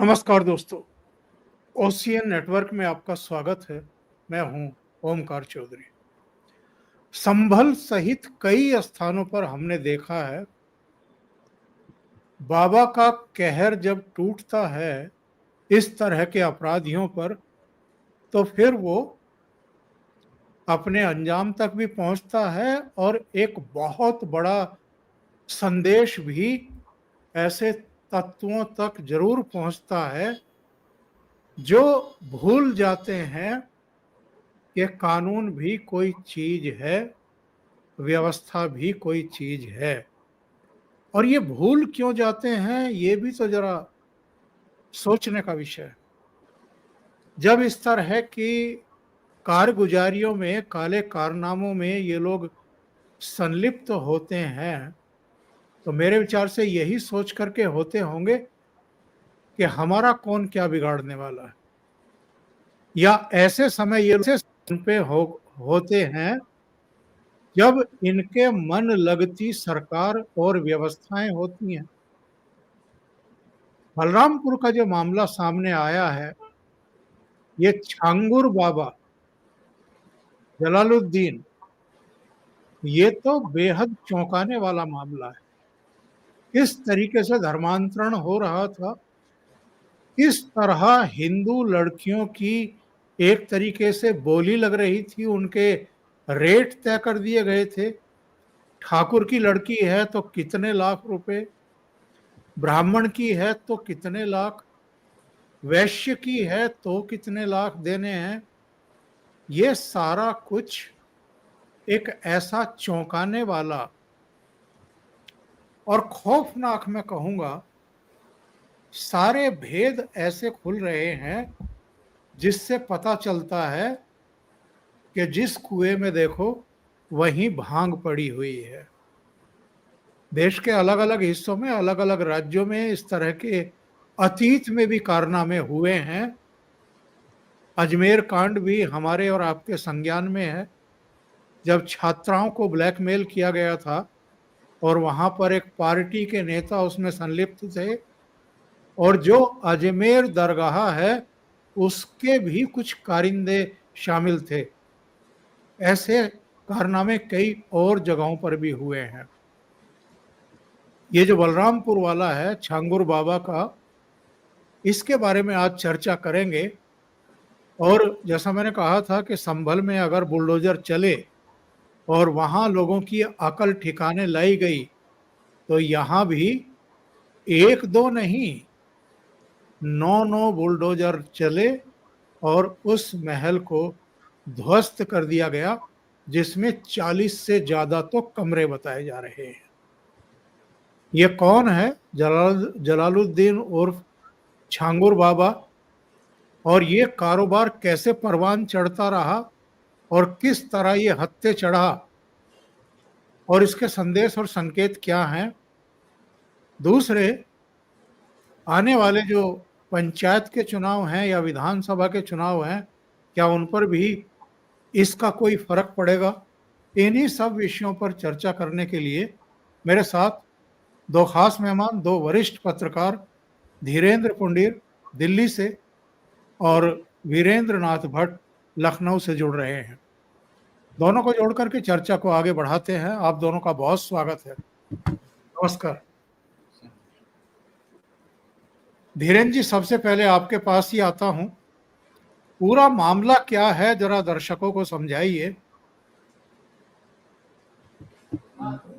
नमस्कार दोस्तों, ocean network में आपका स्वागत है। मैं हूं ओमकार चौधरी। संभल सहित कई स्थानों पर हमने देखा है, बाबा का कहर जब टूटता है इस तरह के अपराधियों पर, तो फिर वो अपने अंजाम तक भी पहुंचता है और एक बहुत बड़ा संदेश भी ऐसे तत्वों तक जरूर पहुंचता है जो भूल जाते हैं कि कानून भी कोई चीज है, व्यवस्था भी कोई चीज है। और ये भूल क्यों जाते हैं, ये भी तो जरा सोचने का विषय है। जब इस तरह की कारगुजारियों में, काले कारनामों में ये लोग संलिप्त होते हैं, तो मेरे विचार से यही सोच करके होते होंगे कि हमारा कौन क्या बिगाड़ने वाला है, या ऐसे समय ये लोग पे होते हैं जब इनके मन लगती सरकार और व्यवस्थाएं होती हैं। बलरामपुर का जो मामला सामने आया है, ये छांगुर बाबा जलालुद्दीन, ये तो बेहद चौंकाने वाला मामला है। किस तरीके से धर्मांतरण हो रहा था, किस तरह हिंदू लड़कियों की एक तरीके से बोली लग रही थी, उनके रेट तय कर दिए गए थे। ठाकुर की लड़की है तो कितने लाख रुपए, ब्राह्मण की है तो कितने लाख, वैश्य की है तो कितने लाख देने हैं। ये सारा कुछ एक ऐसा चौंकाने वाला और खौफनाक, मैं कहूंगा, सारे भेद ऐसे खुल रहे हैं जिससे पता चलता है कि जिस कुएं में देखो वहीं भांग पड़ी हुई है। देश के अलग अलग हिस्सों में, अलग अलग राज्यों में इस तरह के अतीत में भी कारनामे हुए हैं। अजमेर कांड भी हमारे और आपके संज्ञान में है, जब छात्राओं को ब्लैकमेल किया गया था और वहां पर एक पार्टी के नेता उसमें संलिप्त थे, और जो अजमेर दरगाह है उसके भी कुछ कारिंदे शामिल थे। ऐसे कारनामे कई और जगहों पर भी हुए हैं। ये जो बलरामपुर वाला है छांगुर बाबा का, इसके बारे में आज चर्चा करेंगे। और जैसा मैंने कहा था कि संभल में अगर बुलडोजर चले और वहां लोगों की अकल ठिकाने लाई गई, तो यहां भी एक दो नहीं, 9 बुलडोजर चले और उस महल को ध्वस्त कर दिया गया, जिसमें 40 से ज्यादा तो कमरे बताए जा रहे हैं। ये कौन है? जलालुद्दीन उर्फ छांगुर बाबा। और ये कारोबार कैसे परवान चढ़ता रहा और किस तरह ये हत्थे चढ़ा, और इसके संदेश और संकेत क्या हैं। दूसरे, आने वाले जो पंचायत के चुनाव हैं या विधानसभा के चुनाव हैं, क्या उन पर भी इसका कोई फर्क पड़ेगा? इन्हीं सब विषयों पर चर्चा करने के लिए मेरे साथ दो खास मेहमान, दो वरिष्ठ पत्रकार, धीरेन्द्र पुंडीर दिल्ली से और वीरेंद्र नाथ भट्ट लखनऊ से जुड़ रहे हैं। दोनों को जोड़कर के चर्चा को आगे बढ़ाते हैं। आप दोनों का बहुत स्वागत है। नमस्कार। धीरेन्द्र जी, सबसे पहले आपके पास ही आता हूं। पूरा मामला क्या है, जरा दर्शकों को समझाइए।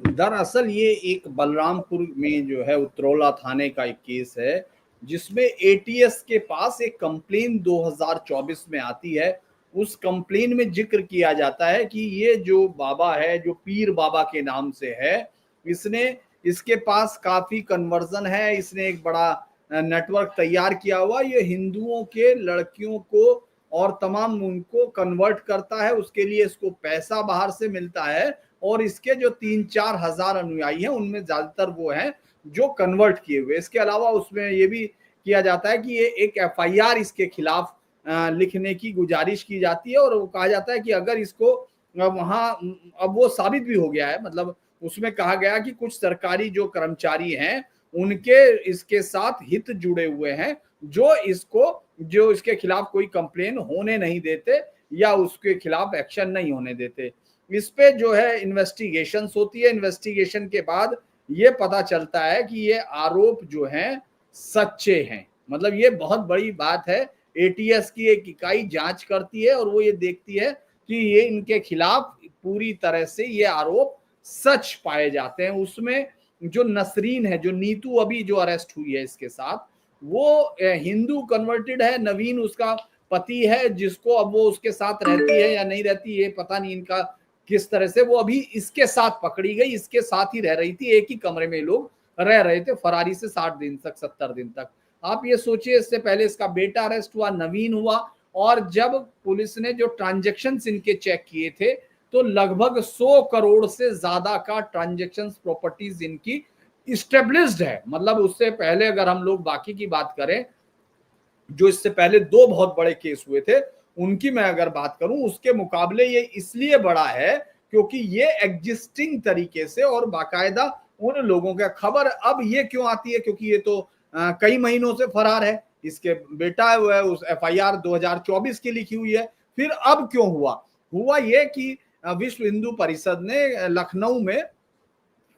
दरअसल ये एक बलरामपुर में जो है उत्तरौला थाने का एक केस है, जिसमें एटीएस के पास एक कंप्लेन 2024 में आती है। उस कंप्लेन में जिक्र किया जाता है कि ये जो बाबा है, जो पीर बाबा के नाम से है, इसके पास काफी कन्वर्जन है, इसने एक बड़ा नेटवर्क तैयार किया हुआ, ये हिंदुओं के लड़कियों को और तमाम उनको कन्वर्ट करता है, उसके लिए इसको पैसा बाहर से मिलता है। और इसके जो 3-4 हजार अनुयायी हैं, उनमें ज्यादातर वो हैं जो कन्वर्ट किए हुए। इसके अलावा उसमें ये भी किया जाता है कि ये एक एफआईआर इसके खिलाफ लिखने की गुजारिश की जाती है, और वो कहा जाता है कि अगर इसको वहां, अब वो साबित भी हो गया है, मतलब उसमें कहा गया कि कुछ सरकारी जो कर्मचारी हैं उनके इसके साथ हित जुड़े हुए हैं, जो इसके खिलाफ कोई कंप्लेन होने नहीं देते या उसके खिलाफ एक्शन नहीं होने देते। इस पे जो है इन्वेस्टिगेशन होती है। इन्वेस्टिगेशन के बाद ये पता चलता है कि ये आरोप जो हैं सच्चे हैं। मतलब ये बहुत बड़ी बात है। एटीएस की एक इकाई जांच करती है और वो ये देखती है कि ये इनके खिलाफ पूरी तरह से ये आरोप सच पाए जाते हैं। उसमें जो नसरीन है, जो नीतू अभी जो अरेस्ट हुई है इसके साथ, वो हिंदू कन्वर्टेड है। नवीन उसका पति है, जिसको अब वो उसके साथ रहती है या नहीं रहती ये पता नहीं इनका किस तरह से। वो अभी इसके साथ पकड़ी गई, इसके साथ ही रह रही थी, एक ही कमरे में लोग रह रहे थे फरारी से 60 दिन तक, 70 दिन तक। आप ये सोचिए, इससे पहले इसका बेटा अरेस्ट हुआ, नवीन हुआ, और जब पुलिस ने जो ट्रांजैक्शन इनके चेक किए थे तो लगभग 100 करोड़ से ज्यादा का ट्रांजैक्शन प्रॉपर्टीज इनकी इस्टेब्लिश्ड है। मतलब उससे पहले अगर हम लोग बाकी की बात करें, जो इससे पहले 2 बहुत बड़े केस हुए थे उनकी मैं अगर बात करूं, उसके मुकाबले ये इसलिए बड़ा है क्योंकि ये एग्जिस्टिंग तरीके से और बाकायदा उन लोगों का खबर अब ये क्यों आती है, क्योंकि ये तो कई महीनों से फरार है। इसके बेटा है, वो है, उस एफआईआर 2024 की लिखी हुई है। फिर अब क्यों हुआ ये कि विश्व हिंदू परिषद ने लखनऊ में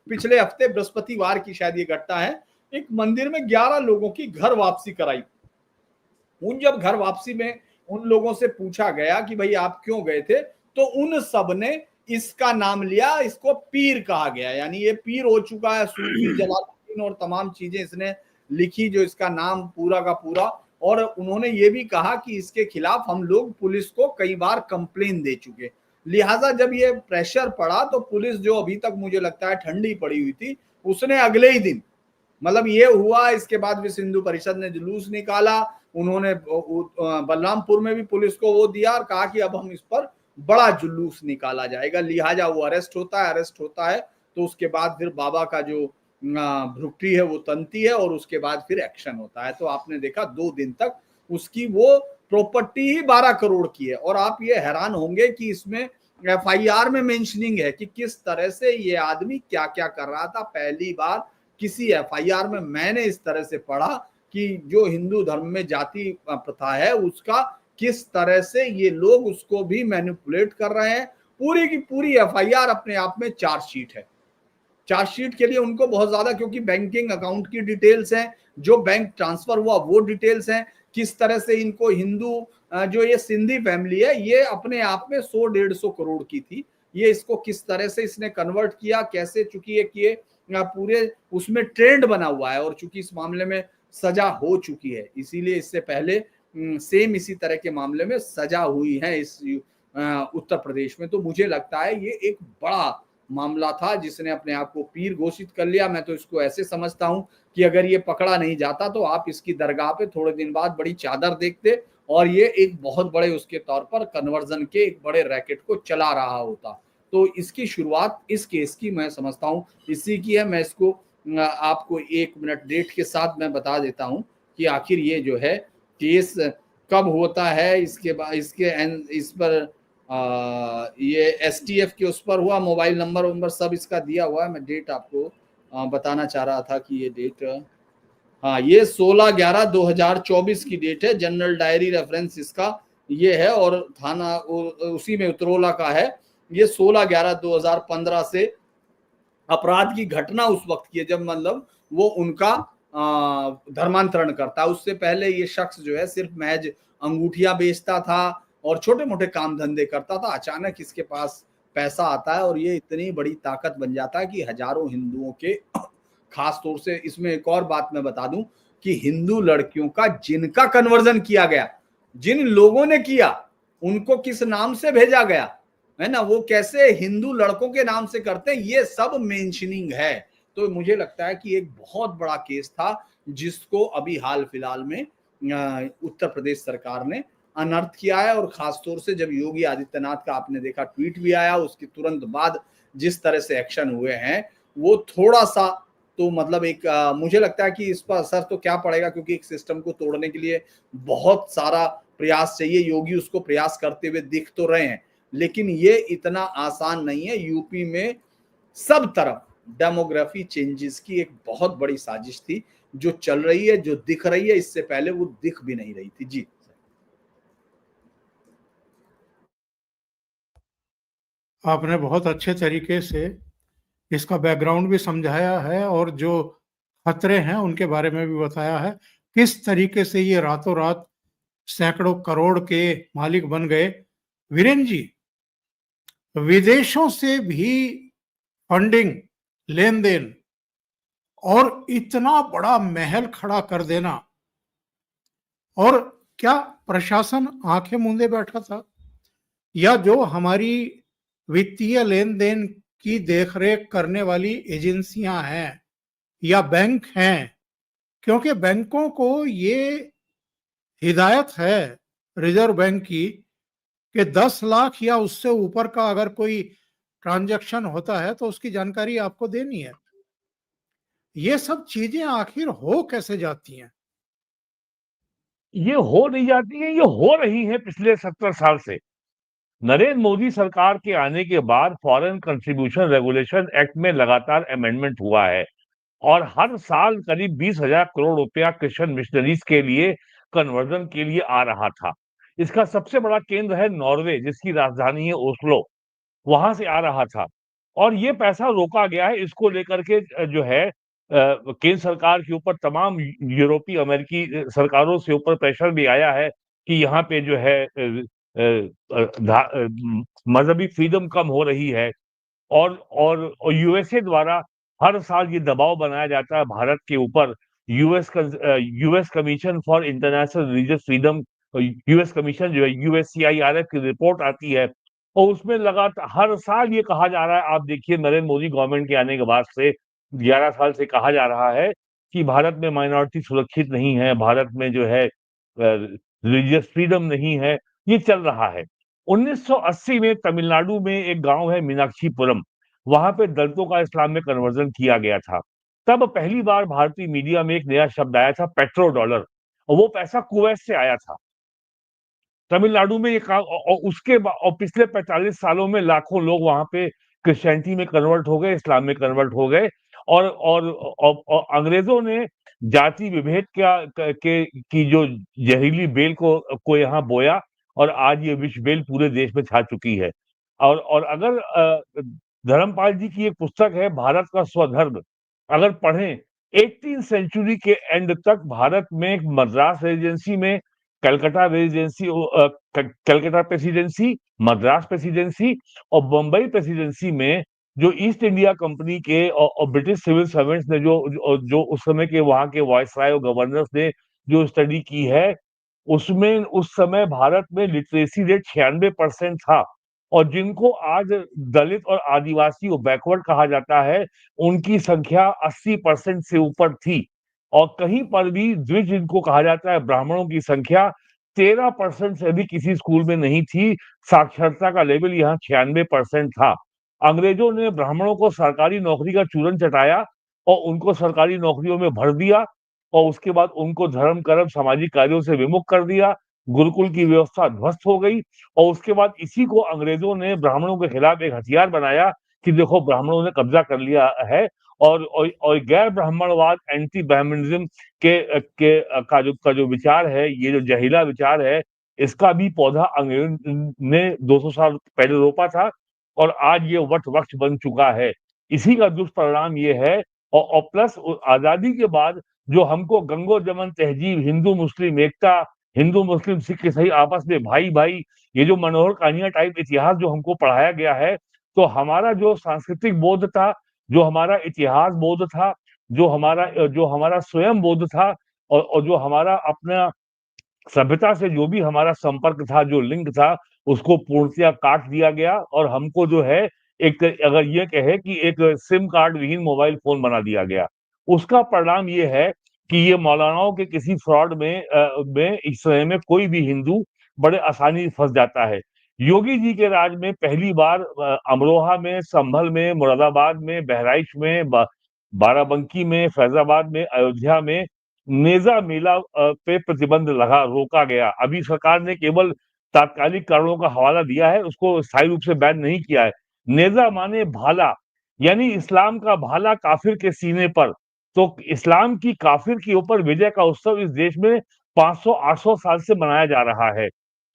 पिछले हफ्ते बृहस्पतिवार की शायद ये घटना है, एक मंदिर में 11 लोगों की घर वापसी कराई। उन जब घर वापसी में उन लोगों से पूछा गया कि भाई आप क्यों गए थे, तो उन सब ने इसका नाम लिया। इसको पीर कहा गया, यानी ये पीर हो चुका है, सूफी, जलालुद्दीन और तमाम चीजें इसने लिखी जो इसका नाम पूरा का पूरा। और उन्होंने ये भी कहा कि इसके खिलाफ हम लोग पुलिस को कई बार कंप्लेन दे चुके, लिहाजा जब ये प्रेशर पड़ा तो पुलिस जो अभी तक मुझे लगता है ठंडी पड़ी हुई थी, उसने अगले ही दिन, मतलब ये हुआ इसके बाद विश्व हिंदू परिषद ने जुलूस निकाला। उन्होंने बलरामपुर में भी पुलिस को वो दिया और कहा कि अब हम इस पर बड़ा जुलूस निकाला जाएगा। लिहाजा वो अरेस्ट होता है तो उसके बाद फिर बाबा का जो भ्रुकुटी है वो तनती है और उसके बाद फिर एक्शन होता है। तो आपने देखा 2 दिन तक उसकी वो प्रॉपर्टी ही 12 करोड़ की है। और आप ये हैरान होंगे कि इसमें एफआईआर में मेंशनिंग है कि किस तरह से ये आदमी क्या क्या कर रहा था। पहली बार किसी एफआईआर में मैंने इस तरह से पढ़ा कि जो हिंदू धर्म में जाति प्रथा है उसका किस तरह से ये लोग उसको भी मैनिपुलेट कर रहे हैं। पूरी की पूरी एफआईआर अपने आप में चार्जशीट है। चार्जशीट के लिए उनको बहुत ज्यादा, क्योंकि बैंकिंग अकाउंट की डिटेल्स हैं, जो बैंक ट्रांसफर हुआ वो डिटेल्स हैं, किस तरह से इनको हिंदू जो ये सिंधी फैमिली है ये अपने आप में 100-150 करोड़ की थी, ये इसको किस तरह से इसने कन्वर्ट किया, कैसे, चूंकि ये पूरे उसमें ट्रेंड बना हुआ है और चूंकि इस मामले में सजा हो चुकी है, इसीलिए इससे पहले सेम इसी तरह के मामले में सजा हुई है इस उत्तर प्रदेश में। तो मुझे लगता है ये एक बड़ा मामला था जिसने अपने आप को पीर घोषित कर लिया। मैं तो इसको ऐसे समझता हूं कि अगर ये पकड़ा नहीं जाता तो आप इसकी दरगाह पे थोड़े दिन बाद बड़ी चादर देखते और ये एक बहुत बड़े उसके तौर पर कन्वर्जन के एक बड़े रैकेट को चला रहा होता। तो इसकी शुरुआत इस केस की मैं समझता हूं इसी की है। मैं इसको आपको 1 मिनट डेट के साथ मैं बता देता हूं कि आखिर ये जो है केस कब होता है। इसके बाद इस पर ये एसटीएफ के उस पर हुआ, मोबाइल नंबर सब इसका दिया हुआ है। मैं डेट आपको बताना चाह रहा था कि ये डेट, हाँ, ये 16/11/2024 की डेट है। जनरल डायरी रेफरेंस इसका ये है और थाना उसी में उतरौला का है। ये 16/11/2015 से अपराध की घटना उस वक्त की है जब मतलब वो उनका धर्मांतरण करता है। उससे पहले ये शख्स जो है सिर्फ महज अंगूठियां बेचता था और छोटे मोटे काम धंधे करता था। अचानक इसके पास पैसा आता है और ये इतनी बड़ी ताकत बन जाता है कि हजारों हिंदुओं के, खास तौर से इसमें एक और बात मैं बता दूं कि हिंदू लड़कियों का जिनका कन्वर्जन किया गया, जिन लोगों ने किया, उनको किस नाम से भेजा गया है ना, वो कैसे हिंदू लड़कों के नाम से करते हैं, ये सब मेंशनिंग है। तो मुझे लगता है कि एक बहुत बड़ा केस था जिसको अभी हाल फिलहाल में उत्तर प्रदेश सरकार ने अनर्थ किया है। और खासतौर से जब योगी आदित्यनाथ का आपने देखा ट्वीट भी आया, उसके तुरंत बाद जिस तरह से एक्शन हुए हैं वो थोड़ा सा तो मतलब एक मुझे लगता है कि इस पर असर तो क्या पड़ेगा, क्योंकि एक सिस्टम को तोड़ने के लिए बहुत सारा प्रयास चाहिए। योगी उसको प्रयास करते हुए दिख तो रहे हैं, लेकिन ये इतना आसान नहीं है। यूपी में सब तरफ डेमोग्राफी चेंजेस की एक बहुत बड़ी साजिश थी। जो चल रही है, जो दिख रही है, इससे पहले वो दिख भी नहीं रही थी। जी। आपने बहुत अच्छे तरीके से इसका बैकग्राउंड भी समझाया है और जो खतरे हैं उनके बारे में भी बताया है, किस तरीके से ये रातों रात सैकड़ों करोड़ के मालिक बन गए। वीरेन जी, विदेशों से भी फंडिंग, लेन देन और इतना बड़ा महल खड़ा कर देना, और क्या प्रशासन आंखें मूंदे बैठा था? या जो हमारी वित्तीय लेन देन की देखरेख करने वाली एजेंसियां हैं या बैंक हैं, क्योंकि बैंकों को ये हिदायत है रिजर्व बैंक की कि 10 लाख या उससे ऊपर का अगर कोई ट्रांजैक्शन होता है तो उसकी जानकारी आपको देनी है। ये सब चीजें आखिर हो कैसे जाती हैं? ये हो नहीं जाती है, ये हो रही है पिछले 70 साल से। नरेंद्र मोदी सरकार के आने के बाद फॉरेन कंट्रीब्यूशन रेगुलेशन एक्ट में लगातार अमेंडमेंट हुआ है और हर साल करीब 20,000 करोड़ रुपया क्रिश्चियन मिशनरीज के लिए कन्वर्जन के लिए आ रहा था। इसका सबसे बड़ा केंद्र है नॉर्वे, जिसकी राजधानी है ओस्लो, वहां से आ रहा था और ये पैसा रोका गया है। इसको लेकर के जो है केंद्र सरकार के ऊपर तमाम यूरोपीय अमेरिकी सरकारों से ऊपर प्रेशर भी आया है कि यहाँ पे जो है मजहबी फ्रीडम कम हो रही है और यूएसए द्वारा हर साल ये दबाव बनाया जाता है भारत के ऊपर। US commission for international religious freedom, US commission जो है यूएससीआईआरएफ की रिपोर्ट आती है और उसमें लगातार हर साल ये कहा जा रहा है, आप देखिए नरेंद्र मोदी गवर्नमेंट के आने के बाद से 11 साल से कहा जा रहा है कि भारत में माइनॉरिटी सुरक्षित नहीं है, भारत में जो है रिलीजियस फ्रीडम नहीं है, ये चल रहा है। 1980 में तमिलनाडु में एक गांव है मीनाक्षीपुरम, वहां पे दलितों का इस्लाम में कन्वर्जन किया गया था। तब पहली बार भारतीय मीडिया में एक नया शब्द आया था, पेट्रो डॉलर, और वो पैसा कुवैत से आया था तमिलनाडु में। और और पिछले 45 सालों में लाखों लोग वहां पे क्रिश्चियनिटी में कन्वर्ट हो गए, इस्लाम में कन्वर्ट हो गए और अंग्रेजों ने जाति विभेद की जो जहरीली बेल को यहाँ बोया और आज ये विष बेल पूरे देश में छा चुकी है। और अगर धर्मपाल जी की एक पुस्तक है भारत का स्वधर्म, अगर पढ़ें 18 सेंचुरी के एंड तक भारत में एक मद्रास रेजिडेंसी में कलकत्ता प्रेसिडेंसी, मद्रास प्रेसिडेंसी और बम्बई प्रेसिडेंसी में जो ईस्ट इंडिया कंपनी के और ब्रिटिश सिविल सर्वेंट्स ने जो उस समय के वहां के वायसराय और गवर्नर्स ने जो स्टडी की है, उसमें उस समय भारत में लिटरेसी रेट 96% था और जिनको आज दलित और आदिवासी और बैकवर्ड कहा जाता है, उनकी संख्या 80% से ऊपर थी। और कहीं पर भी द्विज जिनको कहा जाता है ब्राह्मणों की संख्या 13% से भी किसी स्कूल में नहीं थी। साक्षरता का लेवल यहाँ 96% था। अंग्रेजों ने ब्राह्मणों को सरकारी नौकरी का चूरन चटाया और उनको सरकारी नौकरियों में भर दिया और उसके बाद उनको धर्म कर्म सामाजिक कार्यों से विमुख कर दिया। गुरुकुल की व्यवस्था ध्वस्त हो गई और उसके बाद इसी को अंग्रेजों ने ब्राह्मणों के खिलाफ एक हथियार बनाया कि देखो ब्राह्मणों ने कब्जा कर लिया है। और गैर ब्राह्मणवाद, एंटी ब्राह्मणिज्म का जो विचार है, ये जो जहिला विचार है, इसका भी पौधा अंग्रेजों ने 200 साल पहले रोपा था और आज ये वट वृक्ष बन चुका है। इसी का दुष्परिणाम ये है। और प्लस आजादी के बाद जो हमको गंगो जमन तहजीब, हिंदू मुस्लिम एकता, हिंदू मुस्लिम सिख ईसाई आपस में भाई भाई, ये जो मनोहर कहानियां टाइप इतिहास जो हमको पढ़ाया गया है, तो हमारा जो सांस्कृतिक बोध था, जो हमारा इतिहास बोध था, जो हमारा स्वयं बोध था और जो हमारा अपना सभ्यता से जो भी हमारा संपर्क था, जो लिंक था, उसको पूर्णतया काट दिया गया और हमको जो है एक, अगर ये कहे कि एक सिम कार्ड विहीन मोबाइल फोन बना दिया गया। उसका परिणाम ये है कि ये मौलानाओं के किसी फ्रॉड में इस समय में कोई भी हिंदू बड़े आसानी से फंस जाता है। योगी जी के राज में पहली बार अमरोहा में, संभल में, मुरादाबाद में, बहराइच में, बाराबंकी में, फैजाबाद में, अयोध्या में नेजा मेला पे प्रतिबंध रोका गया। अभी सरकार ने केवल तात्कालिक कारणों का हवाला दिया है, उसको स्थायी रूप से बैन नहीं किया है। नेजा माने भाला, यानी इस्लाम का भाला काफिर के सीने पर, तो इस्लाम की काफिर के ऊपर विजय का उत्सव इस देश में 500-800 साल से मनाया जा रहा है।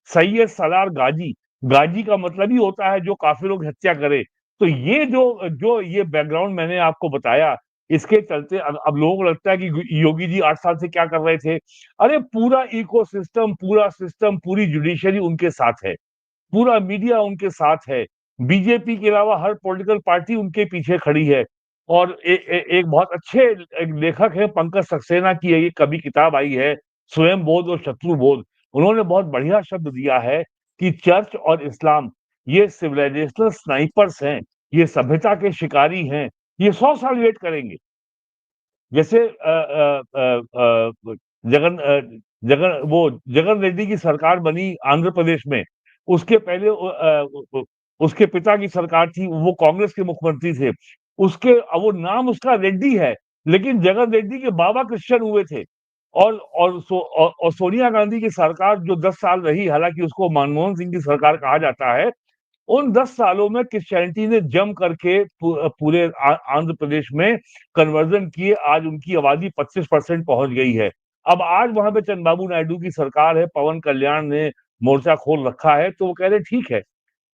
सैयद सलार गाजी, गाजी का मतलब ही होता है जो काफिरों की हत्या करे। तो ये जो जो ये बैकग्राउंड मैंने आपको बताया, इसके चलते अब लोगों को लगता है कि योगी जी 8 साल से क्या कर रहे थे। अरे पूरा इकोसिस्टम, पूरा सिस्टम, पूरी जुडिशरी उनके साथ है, पूरा मीडिया उनके साथ है, बीजेपी के अलावा हर पॉलिटिकल पार्टी उनके पीछे खड़ी है। और एक बहुत अच्छे एक लेखक है पंकज सक्सेना की एक कभी किताब आई है, स्वयं बोध और शत्रु बोध। उन्होंने बहुत बढ़िया शब्द दिया है कि चर्च और इस्लाम ये सिविलाइजेशनल स्नाइपर्स हैं, ये सभ्यता के शिकारी हैं, ये 100 साल वेट करेंगे। जैसे जगन जगन वो जगन रेड्डी की सरकार बनी आंध्र प्रदेश में, उसके पहले उसके पिता की सरकार थी, वो कांग्रेस के मुख्यमंत्री थे। उसके वो नाम उसका रेड्डी है, लेकिन जगन रेड्डी के बाबा क्रिश्चियन हुए थे। और सोनिया गांधी की सरकार जो 10 साल रही, हालांकि उसको मनमोहन सिंह की सरकार कहा जाता है, उन 10 सालों में क्रिश्चियनिटी ने जम करके पूरे आंध्र प्रदेश में कन्वर्जन किए। आज उनकी आबादी 25% पहुंच गई है। अब आज वहां पे चंद्रबाबू नायडू की सरकार है, पवन कल्याण ने मोर्चा खोल रखा है, तो वो कह रहे ठीक है,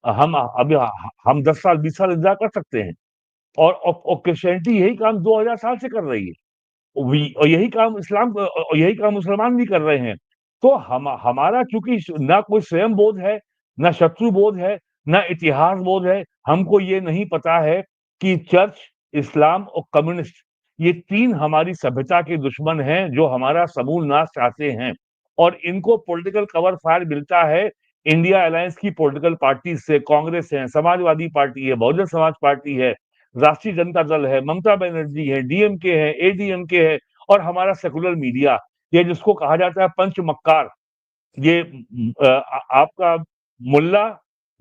हम अभी हम 10 साल 20 साल इंतजार कर सकते हैं। और क्रिश्चियनिटी यही काम 2000 साल से कर रही है, और यही काम इस्लाम और यही काम मुसलमान भी कर रहे हैं। तो हमारा चूंकि ना कोई स्वयं बोध है, ना शत्रु बोध है, ना इतिहास बोध है, हमको ये नहीं पता है कि चर्च, इस्लाम और कम्युनिस्ट ये तीन हमारी सभ्यता के दुश्मन हैं जो हमारा समूल नाश चाहते हैं। और इनको पॉलिटिकल कवर फायर मिलता है इंडिया अलायंस की पॉलिटिकल पार्टी से। कांग्रेस है, समाजवादी पार्टी है, बहुजन समाज पार्टी है, राष्ट्रीय जनता दल है, ममता बनर्जी है, डीएमके है, एडीएमके है, और हमारा सेकुलर मीडिया, ये जिसको कहा जाता है पंच मक्कार, ये आपका मुल्ला,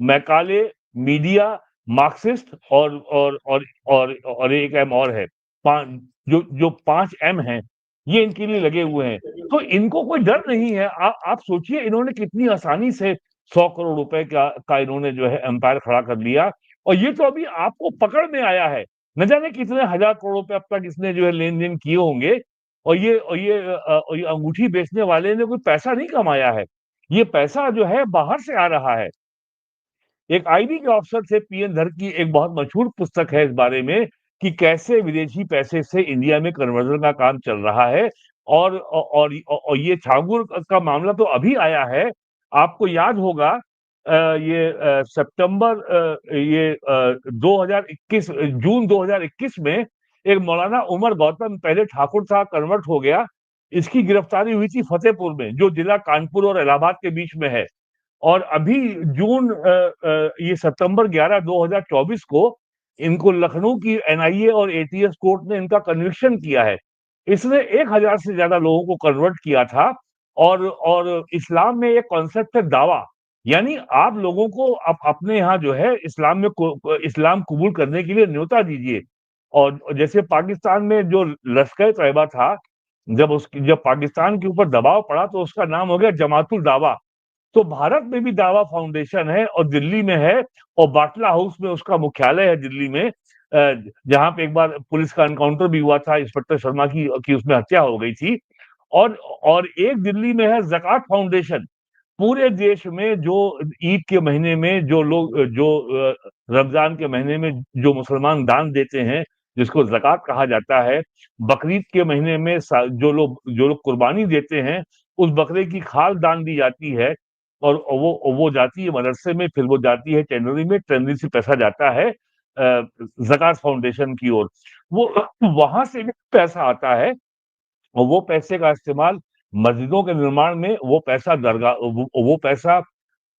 मैकाले, मीडिया, मार्क्सिस्ट और एक एम और है, जो 5 एम हैं, ये इनके लिए लगे हुए हैं। तो इनको कोई डर नहीं है। आप सोचिए इन्होंने कितनी आसानी से 100 करोड़ रुपए का इन्होंने जो है एम्पायर खड़ा कर लिया, और ये तो अभी आपको पकड़ में आया है। न जाने कितने हजार करोड़ रुपए अब तक इसने जो है लेन देन किए होंगे। और ये अंगूठी बेचने वाले ने कोई पैसा नहीं कमाया है, ये पैसा जो है बाहर से आ रहा है। एक आईबी के ऑफिसर थे पीएन धर की एक बहुत मशहूर पुस्तक है इस बारे में कि कैसे विदेशी पैसे से इंडिया में कन्वर्जन का काम चल रहा है। और ये छांगुर का मामला तो अभी आया है। आपको याद होगा ये सितंबर 2021 जून 2021 में एक मौलाना उमर गौतम, पहले ठाकुर था, कन्वर्ट हो गया। इसकी गिरफ्तारी हुई थी फतेहपुर में, जो जिला कानपुर और इलाहाबाद के बीच में है। और अभी ये सितंबर 11 2024 को इनको लखनऊ की एनआईए और एटीएस कोर्ट ने इनका कन्विक्शन किया है। इसने 1000 से ज्यादा लोगों को कन्वर्ट किया था। और इस्लाम में एक कॉन्सेप्ट है दावा, यानी आप लोगों को अपने यहाँ जो है इस्लाम में इस्लाम कबूल करने के लिए न्योता दीजिए। और जैसे पाकिस्तान में जो लश्कर तैयबा था, जब पाकिस्तान के ऊपर दबाव पड़ा तो उसका नाम हो गया जमातुल दावा। तो भारत में भी दावा फाउंडेशन है और दिल्ली में है, और बाटला हाउस में उसका मुख्यालय है दिल्ली में, जहां पे एक बार पुलिस का एनकाउंटर भी हुआ था, इंस्पेक्टर शर्मा की उसमें हत्या हो गई थी। और एक दिल्ली में है ज़कात फाउंडेशन। पूरे देश में जो ईद के महीने में जो लोग जो रमजान के महीने में जो मुसलमान दान देते हैं, जिसको ज़कात कहा जाता है, बकरीद के महीने में जो लोग कुर्बानी देते हैं, उस बकरे की खाल दान दी जाती है। और वो जाती है मदरसे में, फिर वो जाती है टेनरी से पैसा जाता है ज़कात फाउंडेशन की ओर। वो वहां से भी पैसा आता है, और वो पैसे का इस्तेमाल मस्जिदों के निर्माण में, वो पैसा दरगाह, वो पैसा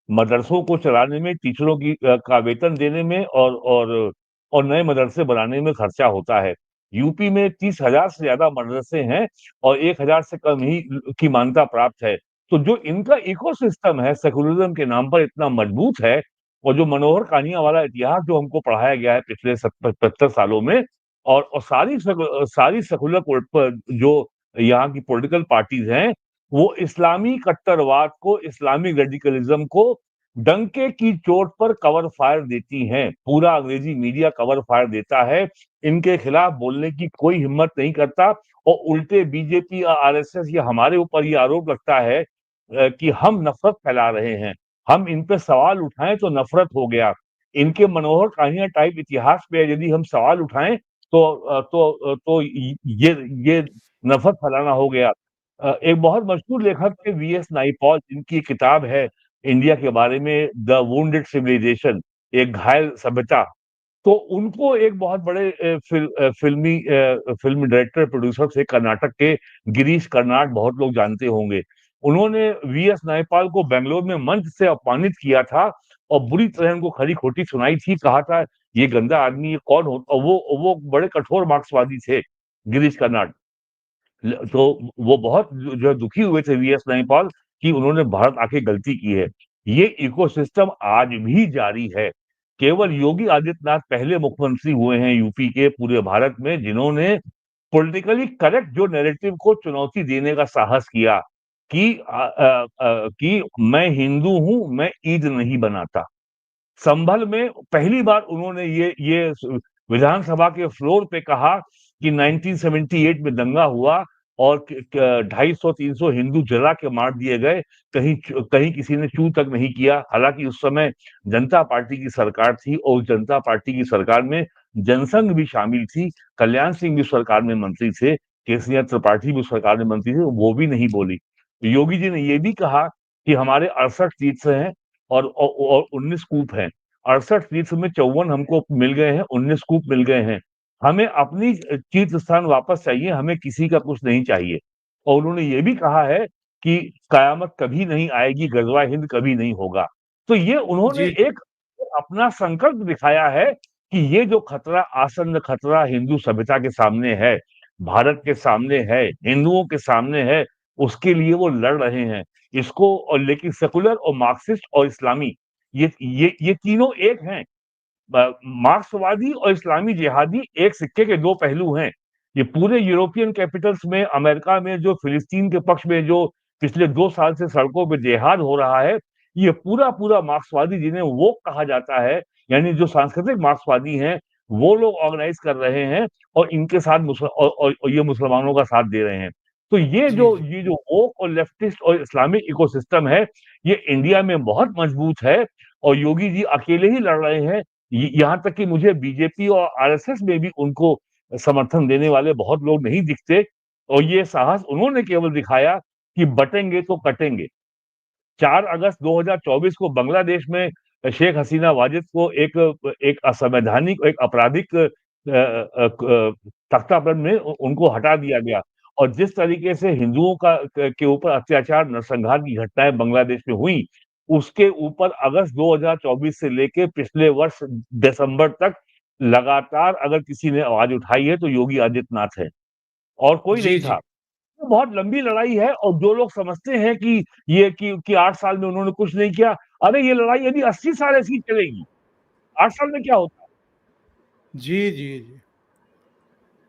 मदरसों को चलाने में, टीचरों का वेतन देने में, और नए मदरसे बनाने में खर्चा होता है। यूपी में 30,000 से ज्यादा मदरसे हैं और 1000 से कम ही की मान्यता प्राप्त है। तो जो इनका इकोसिस्टम है सेकुलरिज्म के नाम पर इतना मजबूत है, और जो मनोहर कानिया वाला इतिहास जो हमको पढ़ाया गया है पिछले 75 सालों में, और सारी सेकुलर जो यहाँ की पॉलिटिकल पार्टीज हैं, वो इस्लामी कट्टरवाद को, इस्लामिक रेडिकलिज्म को डंके की चोट पर कवर फायर देती हैं, पूरा अंग्रेजी मीडिया कवर फायर देता है, इनके खिलाफ बोलने की कोई हिम्मत नहीं करता और उल्टे बीजेपी या आरएसएस या हमारे ऊपर ये आरोप लगता है कि हम नफरत फैला रहे हैं, हम इन पे सवाल उठाएं तो नफरत हो गया। इनके मनोहर कहानियां टाइप इतिहास पे यदि हम सवाल उठाएं तो ये नफरत फैलाना हो गया। एक बहुत मशहूर लेखक थे वीएस नाइपॉल, जिनकी किताब है इंडिया के बारे में, द वुंडेड सिविलाइजेशन, एक घायल सभ्यता। तो उनको एक बहुत बड़े फिल्मी डायरेक्टर प्रोड्यूसर थे कर्नाटक के, गिरीश कर्नाड, बहुत लोग जानते होंगे। उन्होंने वीएस नायपाल को बेंगलोर में मंच से अपमानित किया था और बुरी तरह उनको खरी खोटी सुनाई थी, कहा था ये गंदा आदमी, ये कौन हो। और वो बड़े कठोर मार्क्सवादी थे गिरीश कर्नाड। तो वो बहुत जो है दुखी हुए थे वीएस नायपाल कि उन्होंने भारत आके गलती की है। ये इकोसिस्टम आज भी जारी है। केवल योगी आदित्यनाथ पहले मुख्यमंत्री हुए हैं यूपी के पूरे भारत में जिन्होंने पॉलिटिकली करेक्ट जो नैरेटिव को चुनौती देने का साहस किया कि मैं हिंदू हूं, मैं ईद नहीं बनाता। संभल में पहली बार उन्होंने ये विधानसभा के फ्लोर पे कहा कि 1978 में दंगा हुआ और 250-300 हिंदू जला के मार दिए गए, कहीं किसी ने चू तक नहीं किया। हालांकि उस समय जनता पार्टी की सरकार थी और जनता पार्टी की सरकार में जनसंघ भी शामिल थी, कल्याण सिंह भी सरकार में मंत्री थे, केसरिया त्रिपाठी भी सरकार में मंत्री थे, वो भी नहीं बोली। योगी जी ने ये भी कहा कि हमारे 68 तीर्थ हैं और 19 कूप हैं। 68 तीर्थ में 54 हमको मिल गए हैं, 19 कूप मिल गए हैं। हमें अपनी तीर्थ स्थान वापस चाहिए, हमें किसी का कुछ नहीं चाहिए। और उन्होंने ये भी कहा है कि कयामत कभी नहीं आएगी, गजवा हिंद कभी नहीं होगा। तो ये उन्होंने जी एक अपना संकल्प दिखाया है कि ये जो खतरा, आसन्न खतरा हिंदू सभ्यता के सामने है, भारत के सामने है, हिंदुओं के सामने है, उसके लिए वो लड़ रहे हैं। इसको और लेकिन सेकुलर और मार्क्सिस्ट और इस्लामी ये तीनों एक हैं। मार्क्सवादी और इस्लामी जिहादी एक सिक्के के दो पहलू हैं। ये पूरे यूरोपियन कैपिटल्स में, अमेरिका में जो फिलिस्तीन के पक्ष में जो पिछले 2 साल से सड़कों पे जिहाद हो रहा है, ये पूरा मार्क्सवादी जिन्हें वो कहा जाता है, यानी जो सांस्कृतिक मार्क्सवादी हैं, वो लोग ऑर्गेनाइज कर रहे हैं और इनके साथ और ये मुसलमानों का साथ दे रहे हैं। तो जी जी ये जो वोक और लेफ्टिस्ट और इस्लामिक इकोसिस्टम है, ये इंडिया में बहुत मजबूत है और योगी जी अकेले ही लड़ रहे हैं। यहाँ तक कि मुझे बीजेपी और आरएसएस में भी उनको समर्थन देने वाले बहुत लोग नहीं दिखते और ये साहस उन्होंने केवल दिखाया कि बटेंगे तो कटेंगे। 4 अगस्त 2024 को बांग्लादेश में शेख हसीना वाजिद को एक असंवैधानिक, एक आपराधिक तख्तापलट में उनको हटा दिया गया और जिस तरीके से हिंदुओं का के ऊपर अत्याचार, नरसंहार की घटनाएं बांग्लादेश में हुई, उसके ऊपर अगस्त 2024 से लेके पिछले वर्ष दिसंबर तक लगातार अगर किसी ने आवाज उठाई है तो योगी आदित्यनाथ है और कोई जी नहीं था। जी तो बहुत लंबी लड़ाई है और जो लोग समझते हैं कि ये कि 8 साल में उन्होंने कुछ नहीं किया, अरे ये लड़ाई यदि 80 साल ऐसी चलेगी, 8 साल में क्या होता है? जी जी जी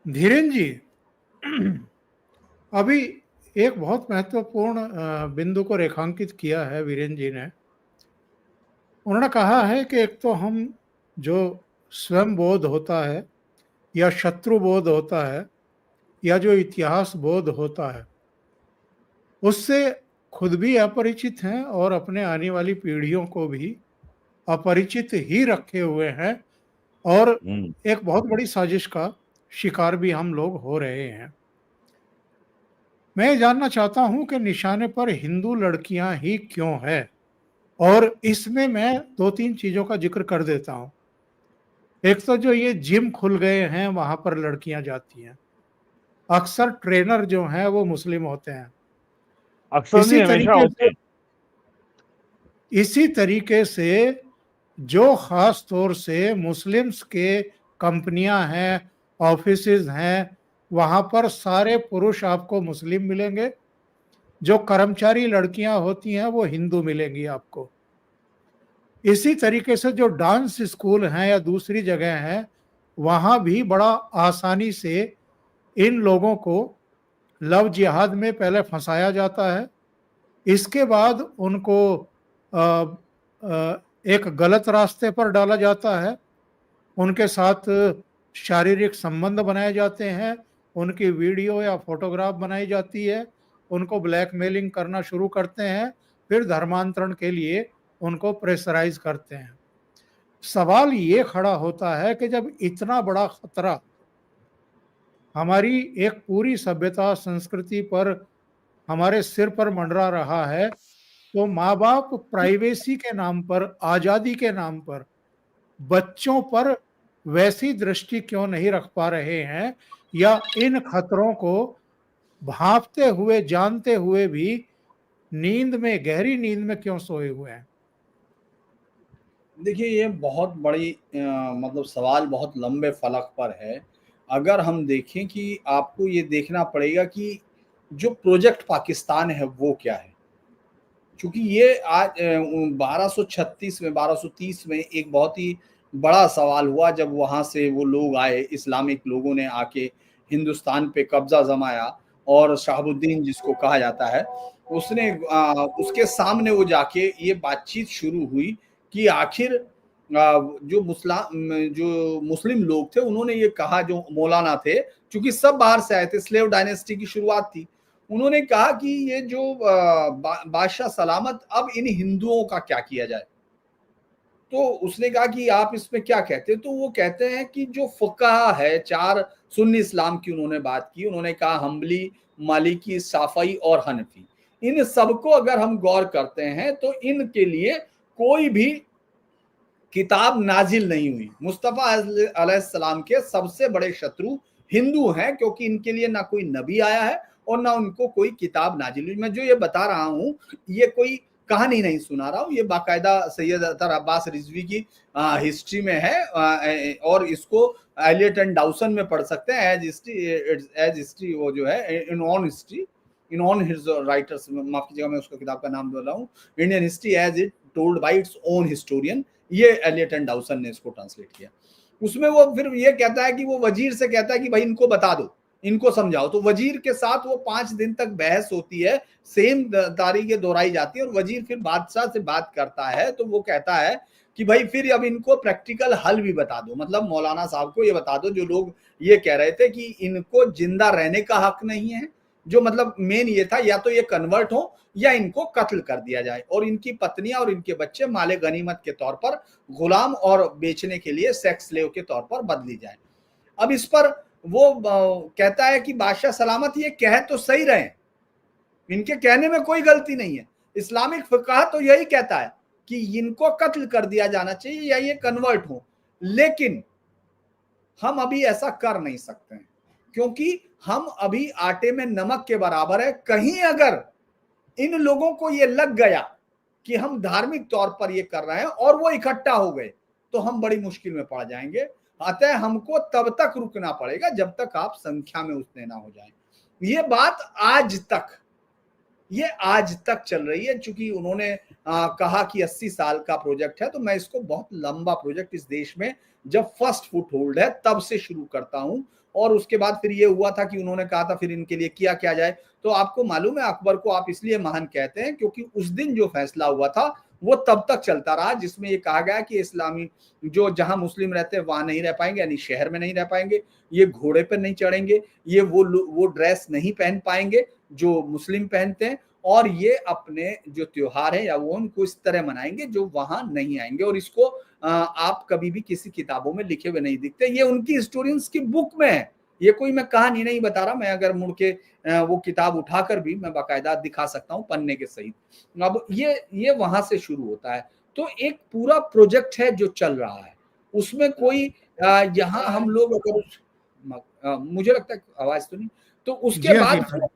धीरेन जी, अभी एक बहुत महत्वपूर्ण बिंदु को रेखांकित किया है वीरेन जी ने। उन्होंने कहा है कि एक तो हम जो स्वयं बोध होता है या शत्रु बोध होता है या जो इतिहास बोध होता है, उससे खुद भी अपरिचित हैं और अपने आने वाली पीढ़ियों को भी अपरिचित ही रखे हुए हैं और हुँ। एक बहुत बड़ी साजिश का शिकार भी हम लोग हो रहे हैं। मैं ये जानना चाहता हूं कि निशाने पर हिंदू लड़कियां ही क्यों है, और इसमें मैं 2-3 चीजों का जिक्र कर देता हूं। एक तो जो ये जिम खुल गए हैं वहां पर लड़कियां जाती हैं, अक्सर ट्रेनर जो हैं वो मुस्लिम होते हैं। अक्सर इसी नहीं, हमेशा तरीके होते से हैं। इसी तरीके से जो खास तौर से मुस्लिम्स के कंपनियां हैं, ऑफिसेज हैं, वहां पर सारे पुरुष आपको मुस्लिम मिलेंगे, जो कर्मचारी लड़कियां होती हैं वो हिंदू मिलेंगी आपको। इसी तरीके से जो डांस स्कूल हैं या दूसरी जगह हैं, वहां भी बड़ा आसानी से इन लोगों को लव जिहाद में पहले फंसाया जाता है, इसके बाद उनको एक गलत रास्ते पर डाला जाता है, उनके साथ शारीरिक संबंध बनाए जाते हैं, उनकी वीडियो या फोटोग्राफ बनाई जाती है, उनको ब्लैकमेलिंग करना शुरू करते हैं, फिर धर्मांतरण के लिए उनको प्रेशराइज करते हैं। सवाल ये खड़ा होता है कि जब इतना बड़ा खतरा हमारी एक पूरी सभ्यता संस्कृति पर, हमारे सिर पर मंडरा रहा है, तो माँ बाप प्राइवेसी के नाम पर, आजादी के नाम पर बच्चों पर वैसी दृष्टि क्यों नहीं रख पा रहे हैं, या इन खतरों को भांपते हुए, जानते हुए भी नींद में, गहरी नींद में क्यों सोए हुए हैं? देखिए, ये बहुत बड़ी मतलब सवाल बहुत लंबे फलक पर है। अगर हम देखें कि आपको ये देखना पड़ेगा कि जो प्रोजेक्ट पाकिस्तान है वो क्या है? चूँकि ये आज 1236 में, 1230 में एक बहुत ही बड़ा सवाल हुआ जब वहाँ से वो लोग आए, इस्लामिक लोगों ने आके हिंदुस्तान पे कब्ज़ा जमाया, और शहाबुद्दीन जिसको कहा जाता है, उसने उसके सामने वो जाके ये बातचीत शुरू हुई कि आखिर जो मुस्लिम लोग थे उन्होंने ये कहा, जो मौलाना थे, चूँकि सब बाहर से आए थे, स्लेव डायनेस्टी की शुरुआत थी। उन्होंने कहा कि ये जो बादशाह सलामत, अब इन हिंदुओं का क्या किया जाए? तो उसने कहा कि आप इसमें क्या कहते हैं? तो वो कहते हैं कि जो फुक़हा है, 4 सुन्नी इस्लाम की उन्होंने बात की। उन्होंने कहा हम्बली, मालिकी, शाफ़ई और हनफी। इन सबको अगर हम गौर करते हैं तो इनके लिए कोई भी किताब नाजिल नहीं हुई। मुस्तफ़ा अलैहिस्सलाम के सबसे बड़े शत्रु हिंदू हैं, क्योंकि इनके लिए ना कोई नबी आया है और ना उनको कोई किताब नाजिल हुई। मैं जो ये बता रहा हूँ, ये कोई कहानी नहीं सुना रहा हूँ, ये बाकायदा सैयद अतर अब्बास रिजवी की हिस्ट्री में है, और इसको एलियट एंड डाउसन में पढ़ सकते हैं, एज हिस्ट्री वो जो है, in on history, in on his writers, माफ कीजिएगा मैं उसका किताब का नाम बोल रहा हूँ, Indian history as it told by its own historian, ये एलियट एंड डाउसन ने इसको ट्रांसलेट किया। उसमें वो फिर ये कहता है कि वो वजीर से कहता है कि भाई इनको बता दो, इनको समझाओ। तो वजीर के साथ वो 5 दिन तक बहस होती है, सेम तारीखें दोहराई जाती है, और वजीर फिर बादशाह से बात करता है, तो वो कहता है कि भाई फिर अब इनको प्रैक्टिकल हल भी बता दो, मतलब मौलाना साहब को ये बता दो, जो लोग ये कह रहे थे कि इनको जिंदा रहने का हक नहीं है, जो मतलब मेन ये था, या तो ये कन्वर्ट हो या इनको कत्ल कर दिया जाए, और इनकी पत्नियां और इनके बच्चे माले गनीमत के तौर पर गुलाम और बेचने के लिए सेक्स स्लेव के तौर पर बदली जाए। अब इस पर वो कहता है कि बादशाह सलामत ये कह तो सही रहे, इनके कहने में कोई गलती नहीं है, इस्लामिक फिक़ह तो यही कहता है कि इनको कत्ल कर दिया जाना चाहिए या ये कन्वर्ट हो, लेकिन हम अभी ऐसा कर नहीं सकते हैं, क्योंकि हम अभी आटे में नमक के बराबर है। कहीं अगर इन लोगों को ये लग गया कि हम धार्मिक तौर पर ये कर रहे हैं और वो इकट्ठा हो गए, तो हम बड़ी मुश्किल में पड़ जाएंगे। अतः हमको तब तक रुकना पड़ेगा जब तक आप संख्या में उतने ना हो जाएं। ये बात आज तक चल रही है। चूंकि उन्होंने कहा कि 80 साल का प्रोजेक्ट है, तो मैं इसको बहुत लंबा प्रोजेक्ट, इस देश में जब फर्स्ट फुट होल्ड है तब से शुरू करता हूं, और उसके बाद फिर ये हुआ था कि उन्होंने कहा था फिर इनके लिए किया क्या जाए। तो आपको मालूम है, अकबर को आप इसलिए महान कहते हैं क्योंकि उस दिन जो फैसला हुआ था वो तब तक चलता रहा, जिसमें ये कहा गया कि इस्लामी जो जहां मुस्लिम रहते हैं वहां नहीं रह पाएंगे, यानी शहर में नहीं रह पाएंगे, ये घोड़े पर नहीं चढ़ेंगे, ये वो ड्रेस नहीं पहन पाएंगे जो मुस्लिम पहनते हैं, और ये अपने जो त्योहार है या वो उनको इस तरह मनाएंगे जो वहां नहीं आएंगे। और इसको आप कभी भी किसी किताबों में लिखे हुए नहीं दिखते, ये उनकी हिस्टोरियंस की बुक में है, ये कोई मैं कहानी नहीं बता रहा। मैं अगर मुड़ के वो किताब उठाकर भी मैं बाकायदा दिखा सकता हूँ पन्ने के सहित। अब ये वहां से शुरू होता है, तो एक पूरा प्रोजेक्ट है जो चल रहा है, उसमें कोई यहाँ हम लोग अगर मुझे लगता है आवाज तो नहीं, तो उसके बाद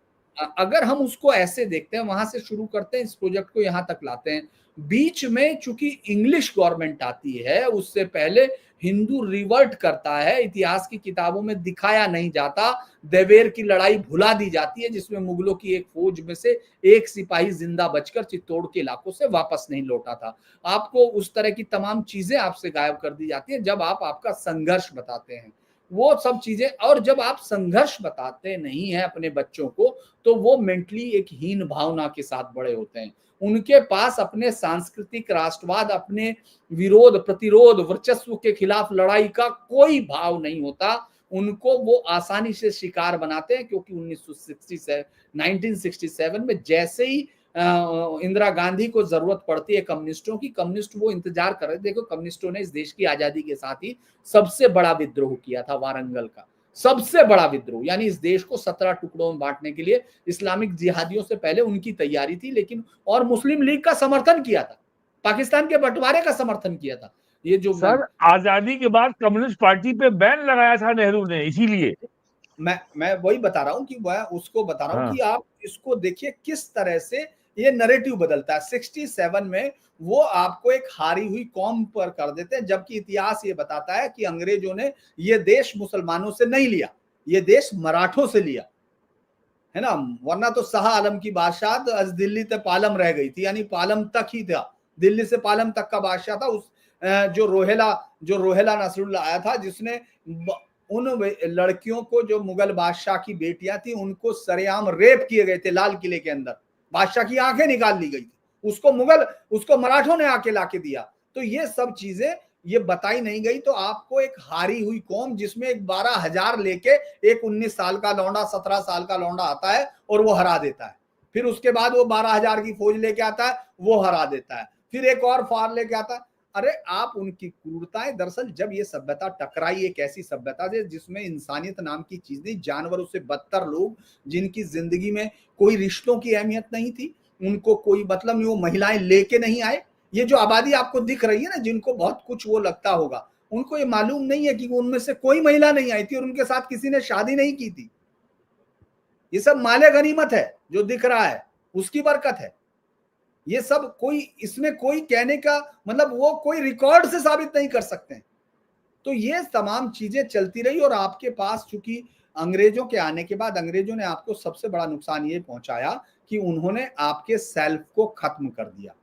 अगर हम उसको ऐसे देखते हैं, वहां से शुरू करते हैं, इस प्रोजेक्ट को यहाँ तक लाते हैं, बीच में चूंकि इंग्लिश गवर्नमेंट आती है, उससे पहले हिंदू रिवर्ट करता है, इतिहास की किताबों में दिखाया नहीं जाता, देवेर की लड़ाई भुला दी जाती है, जिसमें मुगलों की एक फौज में से एक सिपाही जिंदा बचकर चित्तौड़ के इलाकों से वापस नहीं लौटा था। आपको उस तरह की तमाम चीजें आपसे गायब कर दी जाती है जब आप आपका संघर्ष बताते हैं। वो सब चीजें। और जब आप संघर्ष बताते नहीं हैं अपने बच्चों को, तो वो मेंटली एक हीन भावना के साथ बड़े होते हैं। उनके पास अपने सांस्कृतिक राष्ट्रवाद, अपने विरोध, प्रतिरोध, वर्चस्व के खिलाफ लड़ाई का कोई भाव नहीं होता। उनको वो आसानी से शिकार बनाते हैं, क्योंकि 1967 में जैसे ही इंदिरा गांधी को जरूरत पड़ती है कम्युनिस्टों की, कम्युनिस्ट वो इंतजार कर रहे थे। देखो, कम्युनिस्टों ने इस देश की आजादी के साथ ही सबसे बड़ा विद्रोह किया था, वारंगल का सबसे बड़ा विद्रोह। यानी इस देश को 17 टुकड़ों में बांटने के लिए इस्लामिक जिहादियों से पहले उनकी तैयारी थी, लेकिन और मुस्लिम लीग का समर्थन किया था, पाकिस्तान के बंटवारे का समर्थन किया था। ये जो सर, आजादी के बाद कम्युनिस्ट पार्टी पे बैन लगाया था नेहरू ने, इसीलिए मैं वही बता रहा हूं कि मैं उसको बता रहा हूं हाँ। कि आप इसको देखिए किस तरह से ये नैरेटिव बदलता है। 67 में वो आपको एक हारी हुई कौम पर कर देते हैं, जबकि इतिहास ये बताता है कि अंग्रेजों ने ये देश मुसलमानों से नहीं लिया, ये देश मराठों से लिया, है ना। वरना तो शाह आलम की बादशाह आज दिल्ली तक पालम रह गई थी, यानी पालम तक ही था, दिल्ली से पालम तक का बादशाह था। उस जो रोहेला नसरुल्लाह आया था, जिसने उन लड़कियों को, जो मुगल बादशाह की बेटियां थी, उनको सरेआम रेप किए गए थे लाल किले के अंदर, बादशाह की आंखें निकाल ली गई थी, उसको मराठों ने आके लाके दिया। तो ये सब चीजें ये बताई नहीं गई। तो आपको एक हारी हुई कौम, जिसमें एक 12,000 लेके एक 19 साल का लौंडा, 17 साल का लौंडा आता है और वो हरा देता है। फिर उसके बाद वो 12,000 की फौज लेके आता है, वो हरा देता है। फिर एक और फार लेके आता है। अरे आप उनकी क्रूरताएं, दरअसल जब ये सभ्यता टकराई एक ऐसी सभ्यता से जिसमें इंसानियत नाम की चीज नहीं, जानवरों से बदतर लोग, जिनकी जिंदगी में कोई रिश्तों की अहमियत नहीं थी, उनको कोई मतलब नहीं, वो महिलाएं लेके नहीं आए। ये जो आबादी आपको दिख रही है ना, जिनको बहुत कुछ वो लगता होगा, उनको ये मालूम नहीं है कि उनमें से कोई महिला नहीं आई थी और उनके साथ किसी ने शादी नहीं की थी। ये सब माले गनीमत है जो दिख रहा है, उसकी बरकत है। ये सब कोई, इसमें कोई कहने का मतलब वो कोई रिकॉर्ड से साबित नहीं कर सकते हैं। तो ये तमाम चीजें चलती रही। और आपके पास चूंकि अंग्रेजों के आने के बाद अंग्रेजों ने आपको सबसे बड़ा नुकसान ये पहुंचाया कि उन्होंने आपके सेल्फ को खत्म कर दिया।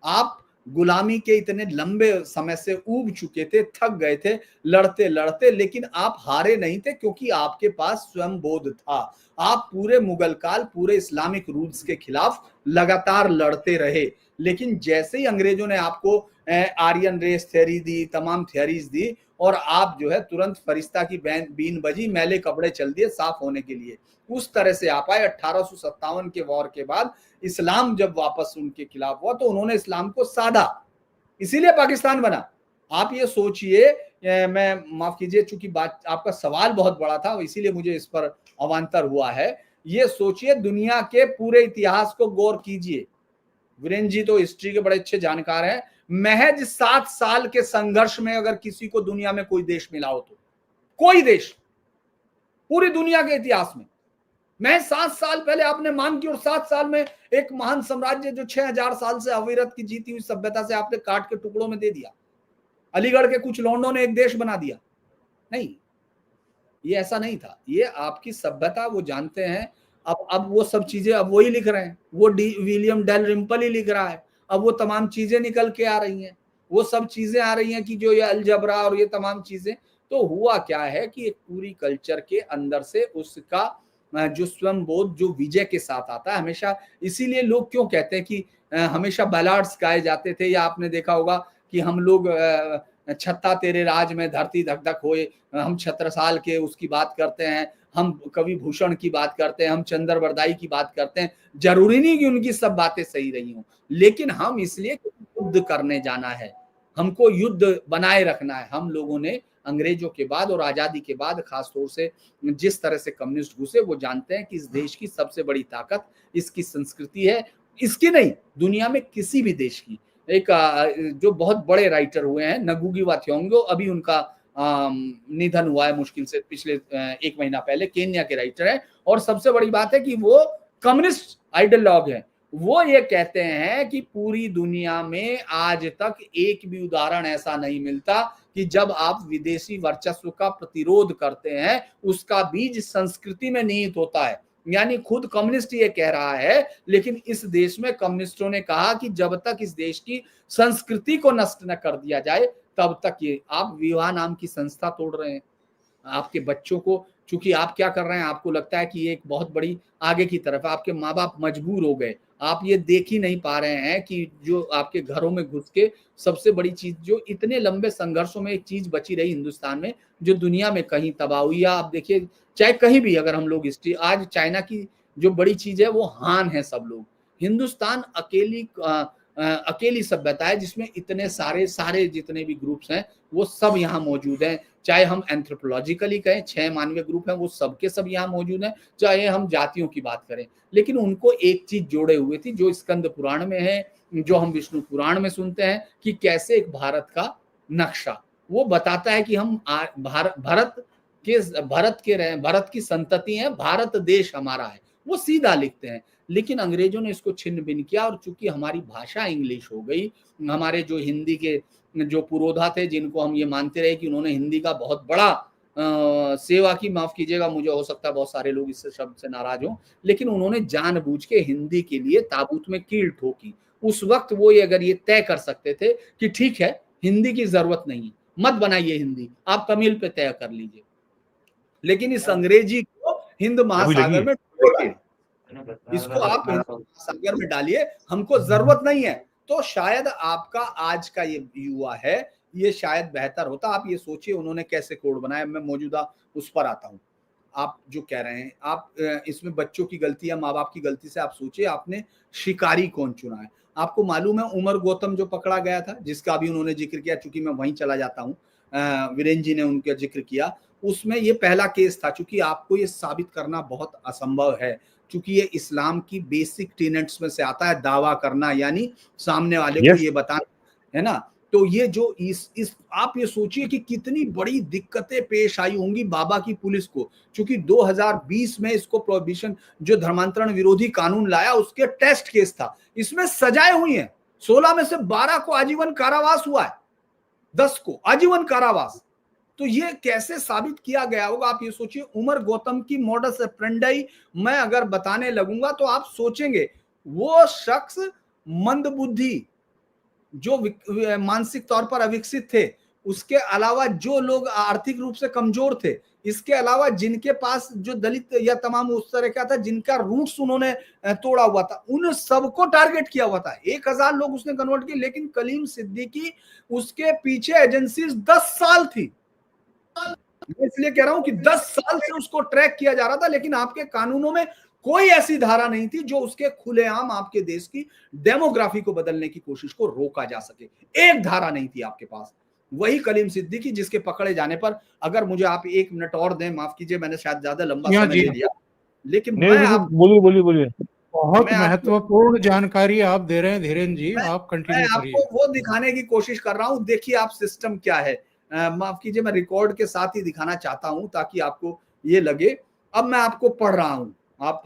आप गुलामी के इतने लंबे समय से ऊब चुके थे, थक गए थे लड़ते लड़ते, लेकिन आप हारे नहीं थे, क्योंकि आपके पास स्वयं बोध था। आप पूरे मुगल काल, पूरे इस्लामिक रूल्स के खिलाफ लगातार लड़ते रहे। लेकिन जैसे ही अंग्रेजों ने आपको आर्यन रेस थ्योरी दी, तमाम थ्योरीज दी, और आप जो है तुरंत फरिश्ता की बीन बजी, मैले कपड़े चल दिए साफ होने के लिए, उस तरह से आप आए। 1857 के वॉर के बाद इस्लाम जब वापस उनके खिलाफ हुआ, तो उन्होंने इस्लाम को साधा, इसीलिए पाकिस्तान बना। आप ये सोचिए, मैं माफ कीजिए, चूंकि बात, आपका सवाल बहुत बड़ा था, इसीलिए मुझे इस पर अवांतर हुआ है। ये सोचिए, दुनिया के पूरे इतिहास को गौर कीजिए। वीरेंद्र जी तो हिस्ट्री के बड़े अच्छे जानकार हैं। महज 7 साल के संघर्ष में अगर किसी को दुनिया में कोई देश मिला हो, तो कोई देश पूरी दुनिया के इतिहास में, मैं 7 साल पहले आपने मांग की, और 7 साल में एक महान साम्राज्य जो 6000 साल से अविरत की जीती हुई सभ्यता से आपने काट के टुकड़ों में दे दिया। अलीगढ़ के कुछ लौंडों ने एक देश बना दिया। नहीं, ये ऐसा नहीं था। ये आपकी सभ्यता, वो जानते हैं। अब वो सब चीजें अब वही लिख रहे हैं, वो विलियम डेल रिम्पल ही लिख रहा है। अब वो तमाम चीजें निकल के आ रही हैं, वो सब चीजें आ रही हैं कि जो ये अलजबरा और ये तमाम चीजें। तो हुआ क्या है कि एक पूरी कल्चर के अंदर से उसका जो स्वयं बोध, जो विजय के साथ आता है हमेशा। इसीलिए लोग क्यों कहते हैं कि हमेशा बैलाड्स गाए जाते थे, या आपने देखा होगा कि हम लोग छत्ता तेरे राज में धरती धक धक होए, हम छत्रसाल के उसकी बात करते हैं, हम कवि भूषण की बात करते हैं, हम चंद्र बरदाई की बात करते हैं। जरूरी नहीं कि उनकी सब बातें सही रही हों, लेकिन हम इसलिए युद्ध करने जाना है, हमको युद्ध बनाए रखना है। हम लोगों ने अंग्रेजों के बाद और आजादी के बाद खास तौर से जिस तरह से कम्युनिस्ट घुसे, वो जानते हैं कि इस देश की सबसे बड़ी ताकत इसकी संस्कृति है। इसकी नहीं, दुनिया में किसी भी देश की। एक जो बहुत बड़े राइटर हुए हैं, नगुगी वा थियोंगो, अभी उनका निधन हुआ है मुश्किल से पिछले 1 महीना पहले, केन्या के राइटर हैं। और सबसे बड़ी बात है कि वो कम्युनिस्ट आइडियोलॉग हैं। वो ये कहते हैं कि पूरी दुनिया में आज तक एक भी उदाहरण ऐसा नहीं मिलता कि जब आप विदेशी वर्चस्व का प्रतिरोध करते हैं, उसका बीज संस्कृति में निहित होता है। यानी खुद कम्युनिस्ट ये कह रहा है, लेकिन इस देश में कम्युनिस्टों ने कहा कि जब तक इस देश की संस्कृति को नष्ट न कर दिया जाए, तब तक ये आप विवाह नाम की संस्था तोड़ रहे हैं। आपके बच्चों को, चूंकि आप क्या कर रहे हैं, आपको लगता है कि ये एक बहुत बड़ी आगे की तरफ, आपके माँ बाप मजबूर हो गए, आप ये देख ही नहीं पा रहे हैं कि जो आपके घरों में घुस के सबसे बड़ी चीज, जो इतने लंबे संघर्षों में एक चीज बची रही हिंदुस्तान में, जो दुनिया में कहीं तबाह हुई, या आप देखिए चाहे कहीं भी अगर हम लोग हिस्ट्री, आज चाइना की जो बड़ी चीज है वो हान है सब लोग, हिंदुस्तान अकेली सभ्यता है जिसमें इतने सारे जितने भी ग्रुप्स हैं वो सब यहाँ मौजूद हैं, चाहे हम एंथ्रोपोलॉजिकली कहें 6 मानवीय ग्रुप हैं वो सबके सब यहाँ मौजूद हैं, चाहे हम जातियों की बात करें, लेकिन उनको एक चीज जोड़े हुए थी जो स्कंद पुराण में है, जो हम विष्णु पुराण में सुनते हैं कि कैसे एक भारत का नक्शा वो बताता है कि हम भारत की संतति है, भारत देश हमारा है, वो सीधा लिखते हैं। लेकिन अंग्रेजों ने इसको छिन्न भिन्न किया, और चूंकि हमारी भाषा इंग्लिश हो गई, हमारे जो हिंदी के जो पुरोधा थे जिनको हम ये मानते रहे कि उन्होंने हिंदी का बहुत बड़ा सेवा की, माफ कीजिएगा मुझे हो सकता है बहुत सारे लोग इस शब्द से नाराज हों, लेकिन उन्होंने जानबूझ के हिंदी के लिए ताबूत में कील ठोकी। उस वक्त वो ये अगर ये तय कर सकते थे कि ठीक है हिंदी की जरूरत नहीं है, मत बनाइए हिंदी, आप तमिल पे तय कर लीजिए, लेकिन इस अंग्रेजी को हिंद महासागर में इसको आप हिंद महासागर में डालिए, हमको जरूरत नहीं है। तो शायद आपका आज का ये युवा है, ये शायद बेहतर होता। आप ये सोचिए उन्होंने कैसे कोड बनाया, मैं मौजूदा उस पर आता हूँ। आप जो कह रहे हैं, आप इसमें बच्चों की गलती या माँ बाप की गलती से आप सोचिए आपने शिकारी कौन चुना है। आपको मालूम है उमर गौतम जो पकड़ा गया था, जिसका अभी उन्होंने जिक्र किया, चूंकि मैं वहीं चला जाता हूँ, वीरेंद्र जी ने उनका जिक्र किया, उसमें ये पहला केस था। चूंकि आपको ये साबित करना बहुत असंभव है, चूंकि ये इस्लाम की बेसिक टीनेट्स में से आता है, दावा करना यानी सामने वाले को ये बताना, है ना। तो ये जो इस आप ये सोचिए कि कितनी बड़ी दिक्कतें पेश आई होंगी बाबा की पुलिस को, क्योंकि 2020 में इसको प्रोहिबिशन जो धर्मांतरण विरोधी कानून लाया उसके टेस्ट केस था, इसमें सजाएं हुई हैं, 16 में से 12 को आजीवन कारावास हुआ है, 10 को आजीवन कारावास। तो ये कैसे साबित किया गया होगा, आप ये सोचिए। उमर गौतम की मॉडस ऑपरेंडी मैं अगर बताने लगूंगा तो आप सोचेंगे वो शख्स मंदबुद्धि, जो मानसिक तौर पर अविकसित थे, उसके अलावा जो लोग आर्थिक रूप से कमजोर थे, इसके अलावा जिनके पास जो दलित या तमाम उस तरह का था जिनका रूट्स उन्होंने तोड़ा हुआ था, उन सबको टारगेट किया हुआ था। 1000 लोग उसने कन्वर्ट किए, लेकिन कलीम सिद्दीकी उसके पीछे एजेंसी 10 साल थी। मैं इसलिए कह रहा हूं कि 10 साल से उसको ट्रैक किया जा रहा था, लेकिन आपके कानूनों में कोई ऐसी धारा नहीं थी जो उसके खुलेआम आपके देश की डेमोग्राफी को बदलने की कोशिश को रोका जा सके। एक धारा नहीं थी आपके पास, वही कलीम सिद्दीकी, जिसके पकड़े जाने पर, अगर मुझे आप 1 मिनट और दें, माफ कीजिए मैंने शायद ज्यादा लंबा समय ले लिया, लेकिन मैं बोलिए बहुत महत्वपूर्ण जानकारी आप दे रहे हैं धीरेन्द्र जी, आप कंटिन्यू करिए। आपको वो दिखाने की कोशिश कर रहा हूं, देखिए आप सिस्टम क्या है। माफ कीजिए मैं रिकॉर्ड के साथ ही दिखाना चाहता हूं ताकि आपको ये लगे। अब मैं आपको पढ़ रहा हूं, आप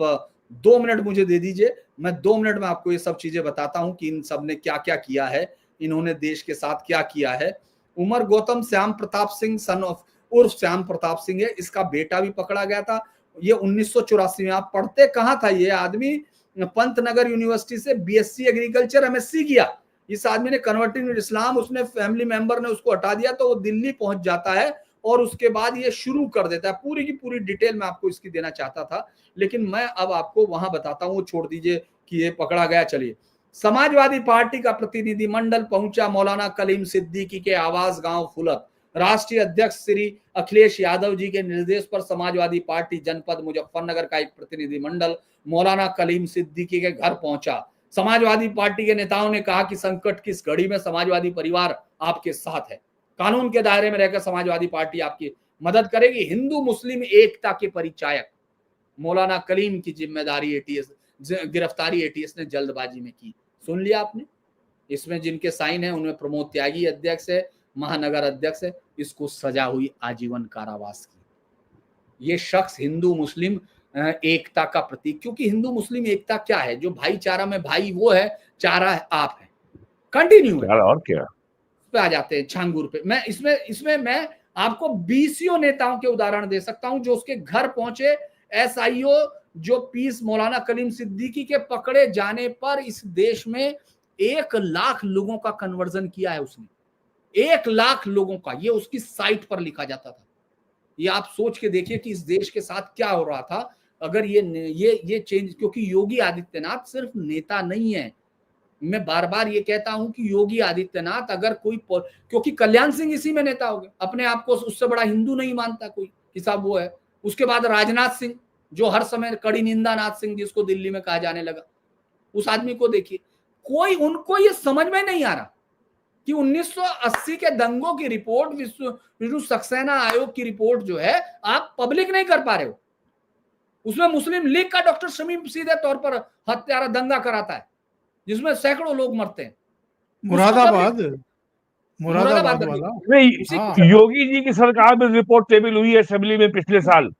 2 मिनट मुझे दे दीजिए, मैं 2 मिनट में आपको ये सब चीजें बताता हूं कि इन सब ने क्या क्या किया है, इन्होंने देश के साथ क्या किया है। उमर गौतम श्याम प्रताप सिंह सन ऑफ उर्फ श्याम प्रताप सिंह है, इसका बेटा भी पकड़ा गया था। ये 1984 में, आप पढ़ते कहाँ था ये आदमी, पंतनगर यूनिवर्सिटी से बीएससी एग्रीकल्चर एमएससी किया। इस आदमी ने कन्वर्टिंग इस्लाम, उसने फैमिली मेंबर ने उसको हटा दिया, तो वो दिल्ली पहुंच जाता है और उसके बाद ये शुरू कर देता है। पूरी की पूरी डिटेल मैं आपको इसकी देना चाहता था, लेकिन मैं अब आपको वहां बताता हूं, छोड़ दीजिए कि ये पकड़ा गया। चलिए, समाजवादी पार्टी का प्रतिनिधिमंडल पहुंचा मौलाना कलीम सिद्दीकी के आवास गांव फुलत। राष्ट्रीय अध्यक्ष श्री अखिलेश यादव जी के निर्देश पर समाजवादी पार्टी जनपद मुजफ्फरनगर का एक प्रतिनिधिमंडल मौलाना कलीम सिद्दीकी के घर पहुंचा। समाजवादी पार्टी के नेताओं ने कहा कि संकट की इस घड़ी में समाजवादी परिवार आपके साथ है, कानून के दायरे में रहकर समाजवादी पार्टी आपकी मदद करेगी। हिंदू मुस्लिम एकता के परिचायक मौलाना कलीम की जिम्मेदारी गिरफ्तारी एटीएस ने जल्दबाजी में की। सुन लिया आपने, इसमें जिनके साइन है उनमें प्रमोद त्यागी अध्यक्ष है, महानगर अध्यक्ष है, इसको सजा हुई आजीवन कारावास की। ये शख्स हिंदू मुस्लिम एकता का प्रतीक, क्योंकि हिंदू मुस्लिम एकता क्या है, जो भाईचारा में भाई वो है, चारा है आप है, कंटिन्यू है। और क्या पे आ जाते हैं छांगुर पे। मैं इसमें मैं आपको 20 नेताओं के उदाहरण दे सकता हूं जो उसके घर पहुंचे। एसआईओ जो पीस मौलाना कलीम सिद्दीकी के पकड़े जाने पर इस देश में 1 लाख लोगों का कन्वर्जन किया है उसने, 1 लाख लोगों का, ये उसकी साइट पर लिखा जाता था। ये आप सोच के देखिए कि इस देश के साथ क्या हो रहा था अगर ये चेंज, क्योंकि योगी आदित्यनाथ सिर्फ नेता नहीं है। मैं बार बार ये कहता हूं कि योगी आदित्यनाथ अगर क्योंकि कल्याण सिंह इसी में नेता हो गए, अपने आप को उससे बड़ा हिंदू नहीं मानता कोई कि साहब वो है। उसके बाद राजनाथ सिंह, जो हर समय कड़ी निंदा नाथ सिंह जिसको दिल्ली में कहा जाने लगा, उस आदमी को देखिए। उनको ये समझ में नहीं आ रहा कि 1980 के दंगों की रिपोर्ट, विष्णु सक्सेना आयोग की रिपोर्ट जो है आप पब्लिक नहीं कर पा रहे हो। उसमें मुस्लिम लीग का डॉक्टर शमीम सीधे तौर पर हत्यारा दंगा कराता है जिसमें सैकड़ों लोग मरते हैं। मुरादाबाद मुरादाबाद वाला। नहीं, योगी जी की सरकार में रिपोर्ट टेबल हुई है असेंबली में पिछले साल।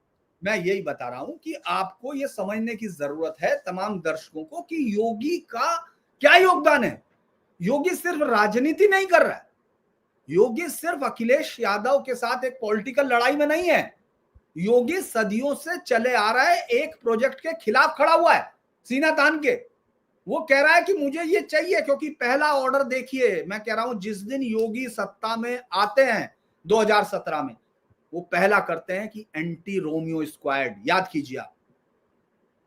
मैं यही बता रहा हूं कि आपको ये समझने की जरूरत है तमाम दर्शकों को कि योगी का क्या योगदान है। योगी सिर्फ राजनीति नहीं कर रहा है, योगी सिर्फ अखिलेश यादव के साथ एक पॉलिटिकल लड़ाई में नहीं है। योगी सदियों से चले आ रहा है, एक प्रोजेक्ट के खिलाफ खड़ा हुआ है सीना तान के। वो कह रहा है कि मुझे ये चाहिए, क्योंकि पहला ऑर्डर देखिए, मैं कह रहा हूं जिस दिन योगी सत्ता में आते हैं 2017 में, वो पहला करते हैं कि एंटी रोमियो स्क्वाड, याद कीजिए आप,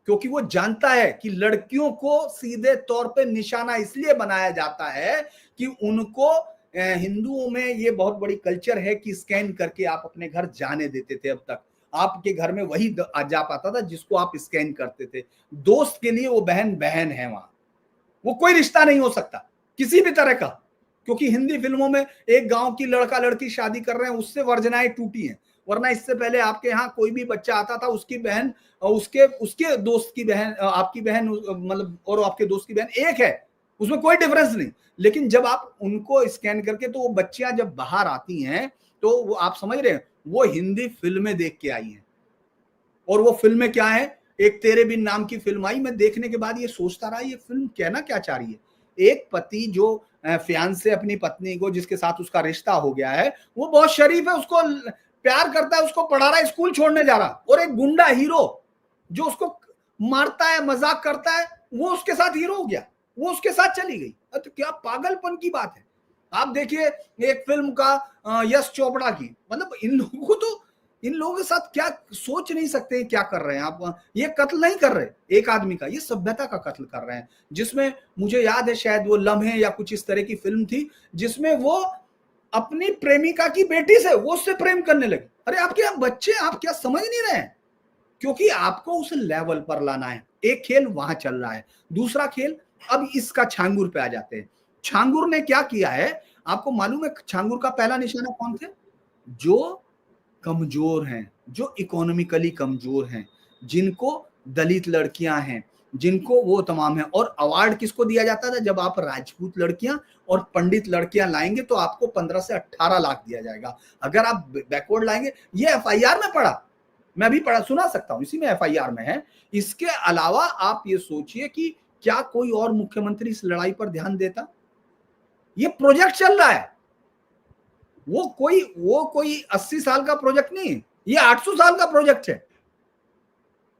क्योंकि वो जानता है कि लड़कियों को सीधे तौर पे निशाना इसलिए बनाया जाता है कि उनको, हिंदुओं में ये बहुत बड़ी कल्चर है कि स्कैन करके आप अपने घर जाने देते थे। अब तक आपके घर में वही जा पाता था जिसको आप स्कैन करते थे। दोस्त के लिए वो बहन बहन है, वहां वो कोई रिश्ता नहीं हो सकता किसी भी तरह का, क्योंकि हिंदी फिल्मों में एक गांव की लड़का लड़की शादी कर रहे हैं, उससे वर्जनाएं टूटी हैं। वरना इससे पहले आपके यहाँ कोई भी बच्चा आता था, उसकी बहन उसके दोस्त की बहन, आपकी बहन मतलब, और आपके दोस्त की बहन एक है, उसमें कोई डिफरेंस नहीं। लेकिन जब आप उनको स्कैन करके, तो वो बच्चियां जब बाहर आती हैं तो वो, आप समझ रहे हैं, वो हिंदी फिल्में देख के आई हैं। और वो फिल्में क्या है, एक तेरे बिन नाम की फिल्म आई, मैं देखने के बाद ये सोचता रहा ये फिल्म कहना क्या चाह रही है। एक पति जो फियांसे अपनी पत्नी को, जिसके साथ उसका रिश्ता हो गया है, वो बहुत शरीफ है, उसको प्यार करता है, उसको पढ़ा रहा है, स्कूल छोड़ने जा रहा, और एक गुंडा हीरो जो उसको मारता है, मजाक करता है, वो उसके साथ हीरो हो गया, वो उसके साथ चली गई। तो क्या पागलपन की बात है। आप देखिए एक फिल्म का यश चोपड़ा की, मतलब इन लोगों के साथ क्या सोच नहीं सकते क्या कर रहे हैं आप। ये कत्ल नहीं कर रहे एक आदमी का, ये सभ्यता का कत्ल कर रहे हैं। जिसमें मुझे याद है शायद वो लम्हे या कुछ इस तरह की फिल्म थी, जिसमें वो अपनी प्रेमिका की बेटी से वो उससे प्रेम करने लगे। अरे आपके यहाँ बच्चे, आप क्या समझ नहीं रहे हैं? क्योंकि आपको उस लेवल पर लाना है। एक खेल वहां चल रहा है, दूसरा खेल अब इसका छांगुर पे आ जाते हैं। छांगुर ने क्या किया है आपको मालूम है? छांगुर का पहला निशाना कौन थे? जो कमजोर हैं, जो इकोनॉमिकली कमजोर हैं, जिनको दलित लड़कियां हैं, जिनको वो तमाम है। और अवार्ड किसको दिया जाता था? जब आप राजपूत लड़कियां और पंडित लड़कियां लाएंगे तो आपको 15 से 18 लाख दिया जाएगा। अगर आप बैकवर्ड लाएंगे, ये एफआईआर में पढ़ा, मैं भी पढ़ा, सुना सकता हूं, इसी में एफआईआर में है। इसके अलावा आप ये सोचिए कि क्या कोई और मुख्यमंत्री इस लड़ाई पर ध्यान देता? ये प्रोजेक्ट चल रहा है, वो कोई 80 साल का प्रोजेक्ट नहीं, ये 800 साल का प्रोजेक्ट है।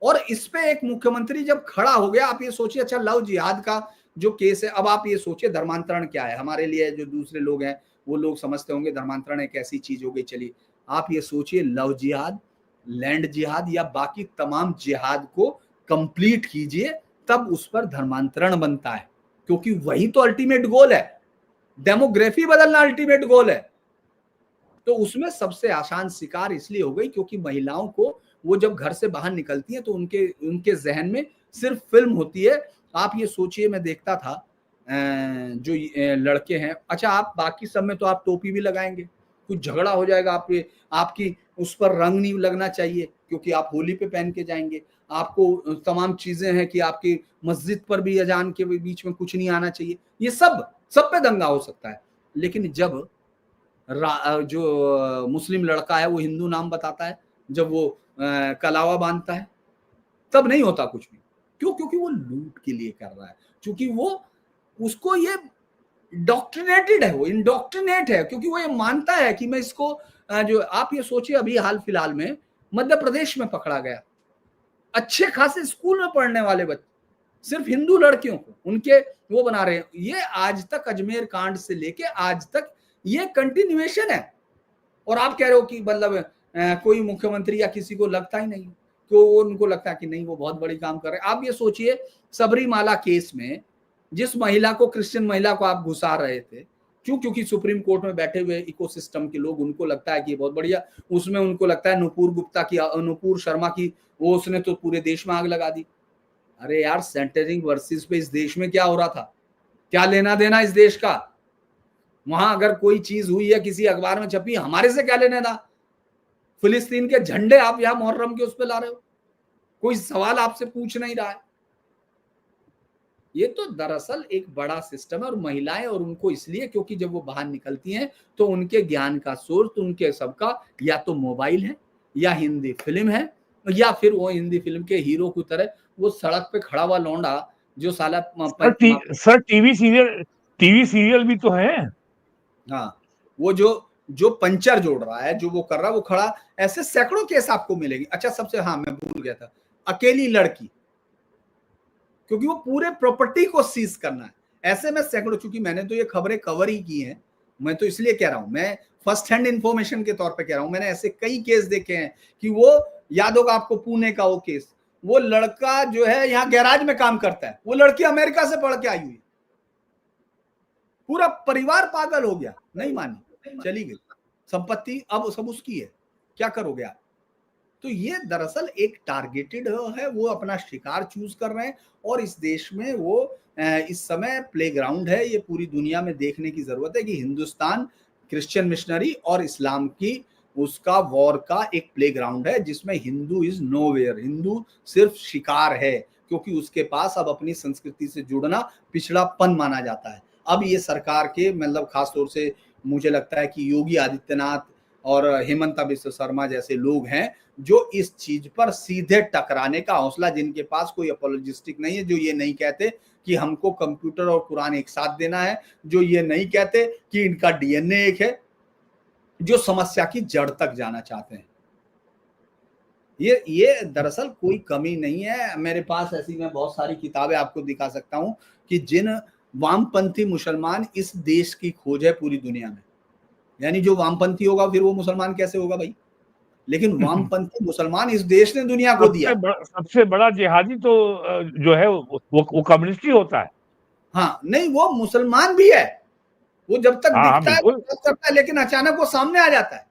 और इस पे एक मुख्यमंत्री जब खड़ा हो गया, आप ये सोचिए, अच्छा लव जिहाद का जो केस है, अब आप ये सोचिए धर्मांतरण क्या है हमारे लिए। जो दूसरे लोग हैं वो लोग समझते होंगे धर्मांतरण एक ऐसी चीज हो गई, चलिए आप ये सोचिए लव जिहाद, लैंड जिहाद या बाकी तमाम जिहाद को कंप्लीट कीजिए, तब उस पर धर्मांतरण बनता है, क्योंकि वही तो अल्टीमेट गोल है। डेमोग्राफी बदलना अल्टीमेट गोल है। तो उसमें सबसे आसान शिकार इसलिए हो गई क्योंकि महिलाओं को, वो जब घर से बाहर निकलती हैं तो उनके जहन में सिर्फ फिल्म होती है। आप ये सोचिए, मैं देखता था जो लड़के हैं, अच्छा आप बाकी सब में तो आप टोपी भी लगाएंगे, कुछ झगड़ा हो जाएगा, आपकी उस पर रंग नहीं लगना चाहिए क्योंकि आप होली पे पहन के जाएंगे। आपको तमाम चीजें हैं कि आपकी मस्जिद पर भी अजान के बीच में कुछ नहीं आना चाहिए। ये सब पे दंगा हो सकता है। लेकिन जब जो मुस्लिम लड़का है वो हिंदू नाम बताता है, जब वो कलावा बांधता है, तब नहीं होता कुछ भी। क्यों? क्योंकि वो लूट के लिए कर रहा है, क्योंकि वो उसको ये डॉक्ट्रिनेटेड है, वो इंडोक्ट्रिनेट है, क्योंकि वो ये मानता है कि मैं इसको जो आप ये सोचिए, अभी हाल फिलहाल में मध्य प्रदेश में पकड़ा गया, अच्छे खासे स्कूल में पढ़ने वाले बच्चे सिर्फ हिंदू लड़कियों को उनके वो बना रहे हैं। ये आज तक अजमेर कांड से लेके आज तक ये कंटिन्यूएशन है। और आप कह रहे हो कि मतलब कोई मुख्यमंत्री या किसी को लगता ही नहीं, तो उनको लगता है कि नहीं वो बहुत बड़ी काम कर रहे हैं। आप ये सोचिए सबरीमाला केस में जिस महिला को, क्रिश्चियन महिला को आप घुसा रहे थे, क्यों? क्योंकि सुप्रीम कोर्ट में बैठे हुए इकोसिस्टम के लोग, उनको लगता है कि बहुत बढ़िया, उसमें उनको लगता है नुपुर शर्मा की, वो उसने तो पूरे देश में आग लगा दी। अरे यार, सेंटरिंग वर्सेस पे इस देश में क्या हो रहा था? क्या लेना देना इस देश का? वहां अगर कोई चीज हुई है, किसी अखबार में छपी, हमारे से क्या लेने था? फिलिस्तीन के झंडे आप यहां मुहर्रम के उस पे ला रहे हो, कोई सवाल आपसे पूछ नहीं रहा है। ये तो दरअसल एक बड़ा सिस्टम है, और महिलाएं, और उनको इसलिए क्योंकि जब वो बाहर निकलती हैं तो उनके ज्ञान का सोर्स, उनके सबका या तो मोबाइल है, या हिंदी फिल्म है, या फिर वो हिंदी फिल्म के हीरो की तरह वो सड़क पे खड़ा हुआ लौंडा जो साला सर टीवी सीरियल भी तो है। हाँ, वो जो पंचर जोड़ रहा है, जो वो कर रहा है, वो खड़ा, ऐसे सैकड़ों केस आपको मिलेंगे। अच्छा, सबसे, हाँ मैं भूल गया था, अकेली लड़की, क्योंकि वो पूरे प्रॉपर्टी को सीज करना है। ऐसे में सैकड़ों, चूंकि मैंने तो ये खबरें कवर ही की हैं, मैं तो इसलिए कह रहा हूं, मैं फर्स्ट हैंड इंफॉर्मेशन के तौर पे कह रहा हूं। मैंने ऐसे कई केस देखे हैं कि वो, याद होगा आपको पुणे का वो केस, वो लड़का जो है यहाँ गैराज में काम करता है, वो लड़की अमेरिका से पढ़ के आई हुई, पूरा परिवार पागल हो गया, नहीं मानी, चली गई, संपत्ति अब सब उसकी है, क्या करोगे आप? तो ये दरअसल एक टारगेटेड है, वो अपना शिकार चूज कर रहे हैं, और इस देश में वो इस समय प्लेग्राउंड है। ये पूरी दुनिया में देखने की जरूरत है कि हिंदुस्तान क्रिश्चियन मिशनरी और इस्लाम की उसका वॉर का एक प्लेग्राउंड है, जिसमें हिंदू इज नोवेयर, हिंदू सिर्फ शिकार है, क्योंकि उसके पास अब अपनी संस्कृति से जुड़ना पिछड़ापन माना जाता है। अब ये सरकार के, मतलब खासतौर से मुझे लगता है कि योगी आदित्यनाथ और हेमंता बिस्व शर्मा जैसे लोग हैं जो इस चीज पर सीधे टकराने का हौसला, जिनके पास कोई अपोलोजिस्टिक नहीं है, जो ये नहीं कहते कि हमको कंप्यूटर और कुरान एक साथ देना है, जो ये नहीं कहते कि इनका डीएनए एक है, जो समस्या की जड़ तक जाना चाहते हैं। ये दरअसल कोई कमी नहीं है मेरे पास, ऐसी मैं बहुत सारी किताबें आपको दिखा सकता हूं कि जिन वामपंथी मुसलमान, इस देश की खोज है पूरी दुनिया में। यानी जो वामपंथी होगा फिर वो मुसलमान कैसे होगा भाई? लेकिन वामपंथी मुसलमान इस देश ने दुनिया को दिया। सबसे बड़ा जिहादी तो जो है वो कम्युनिस्ट ही होता है। हाँ, नहीं, वो मुसलमान भी है, वो जब तक हाँ दिखता है बिल्कुल। करता है, लेकिन अचानक वो सामने आ जाता है।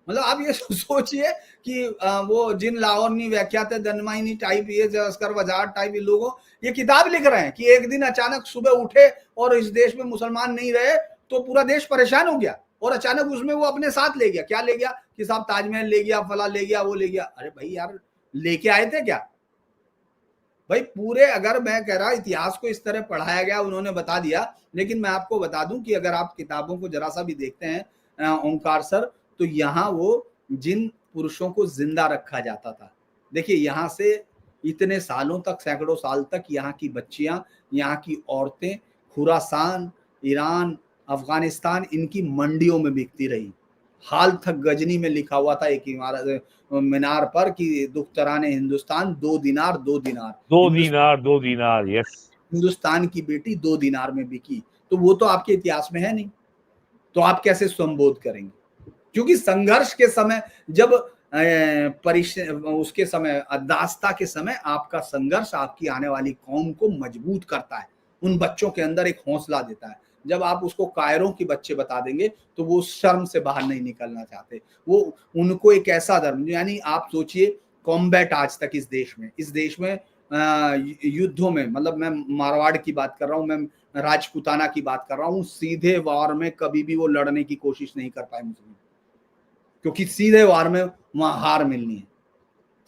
मतलब आप ये सोचिए कि वो जिन लाहौरनी व्याख्यात दनमाइनी टाइप, ये अस्कर वजार टाइप लोगों, ये किताब लिख रहे हैं कि एक दिन अचानक सुबह उठे और इस देश में मुसलमान नहीं रहे तो पूरा देश परेशान हो गया, और अचानक उसमें वो अपने साथ ले गया। क्या ले गया? कि साहब ताजमहल ले गया, फला ले गया, वो ले गया। अरे भाई यार, लेके आए थे क्या भाई? पूरे, अगर मैं कह रहा इतिहास को इस तरह पढ़ाया गया, उन्होंने बता दिया। लेकिन मैं आपको बता दूं कि अगर आप किताबों को जरा सा भी देखते हैं ओंकार सर, तो यहाँ वो जिन पुरुषों को जिंदा रखा जाता था, देखिए यहाँ से इतने सालों तक, सैकड़ों साल तक यहाँ की बच्चियां, यहाँ की औरतें खुरासान, ईरान, अफगानिस्तान, इनकी मंडियों में बिकती रही। हाल तक गजनी में लिखा हुआ था एक इमारत मीनार पर कि दुख्तरान हिंदुस्तान 2 दिनार 2 दिनार, 2 दिनार, यस। हिंदुस्तान की बेटी 2 दिनार में बिकी। तो वो तो आपके इतिहास में है नहीं, तो आप कैसे संबोध करेंगे? क्योंकि संघर्ष के समय, जब उसके समय, दास्ता के समय, आपका संघर्ष आपकी आने वाली कौम को मजबूत करता है, उन बच्चों के अंदर एक हौसला देता है। जब आप उसको कायरों की बच्चे बता देंगे तो वो शर्म से बाहर नहीं निकलना चाहते। वो, उनको एक ऐसा धर्म, यानी आप सोचिए कॉम्बैट आज तक इस देश में युद्धों में, मतलब मैं मारवाड़ की बात कर रहा हूँ, मैं राजपूताना की बात कर रहा हूँ, सीधे वार में कभी भी वो लड़ने की कोशिश नहीं कर पाए मुस्लिम, क्योंकि सीधे वार में वहां हार मिलनी है,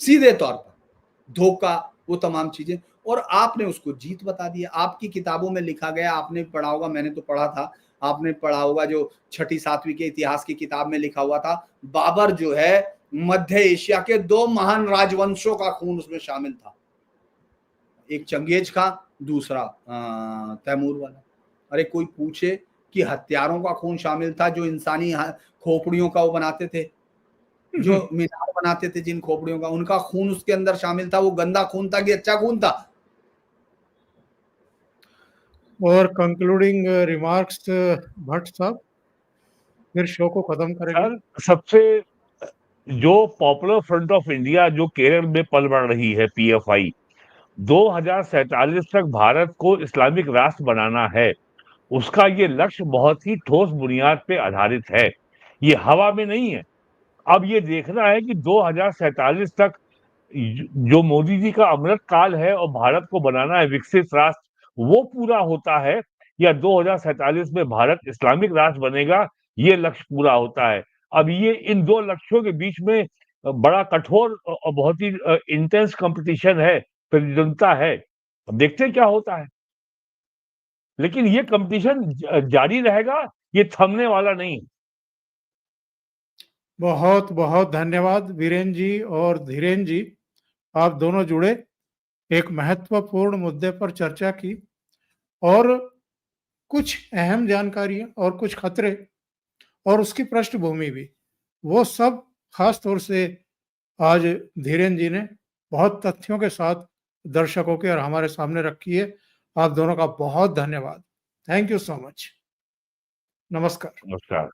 सीधे तौर पर धोखा, वो तमाम चीजें, और आपने उसको जीत बता दिया। आपकी किताबों में लिखा गया, आपने पढ़ा होगा, मैंने तो पढ़ा था, आपने पढ़ा होगा, जो 6ठी 7वीं के इतिहास की किताब में लिखा हुआ था, बाबर जो है मध्य एशिया के 2 महान राजवंशों का खून उसमें शामिल था, एक चंगेज खां, दूसरा तैमूर वाला। अरे कोई पूछे कि हत्यारों का खून शामिल था, जो इंसानी खोपड़ियों का वो बनाते थे, जो मीनार बनाते थे जिन खोपड़ियों का, उनका खून उसके अंदर शामिल था। वो गंदा खून था कि अच्छा खून था? और कंक्लूडिंग रिमार्क्स भट्ट साहब, फिर शो को खत्म करेंगे। सर, सबसे जो पॉपुलर फ्रंट ऑफ इंडिया जो केरल में पल बढ़ रही है, पीएफआई, 2047 तक भारत को इस्लामिक राष्ट्र बनाना है। उसका ये लक्ष्य बहुत ही ठोस बुनियाद पे आधारित है, ये हवा में नहीं है। अब ये देखना है कि 2047 तक जो मोदी जी का अमृत काल है और भारत को बनाना है विकसित राष्ट्र, वो पूरा होता है, या 2047 में भारत इस्लामिक राष्ट्र बनेगा, ये लक्ष्य पूरा होता है। अब ये इन दो लक्ष्यों के बीच में बड़ा कठोर और बहुत ही इंटेंस कंपटीशन है, प्रतिद्वंदता है। अब देखते हैं क्या होता है, लेकिन ये कंपटीशन जारी रहेगा, ये थमने वाला नहीं। बहुत बहुत धन्यवाद वीरेन जी और धीरेन जी, आप दोनों जुड़े, एक महत्वपूर्ण मुद्दे पर चर्चा की और कुछ अहम जानकारियां और कुछ खतरे और उसकी पृष्ठभूमि भी, वो सब खास तौर से आज धीरेन जी ने बहुत तथ्यों के साथ दर्शकों के और हमारे सामने रखी है। आप दोनों का बहुत धन्यवाद। Thank you so much. नमस्कार। नमस्कार।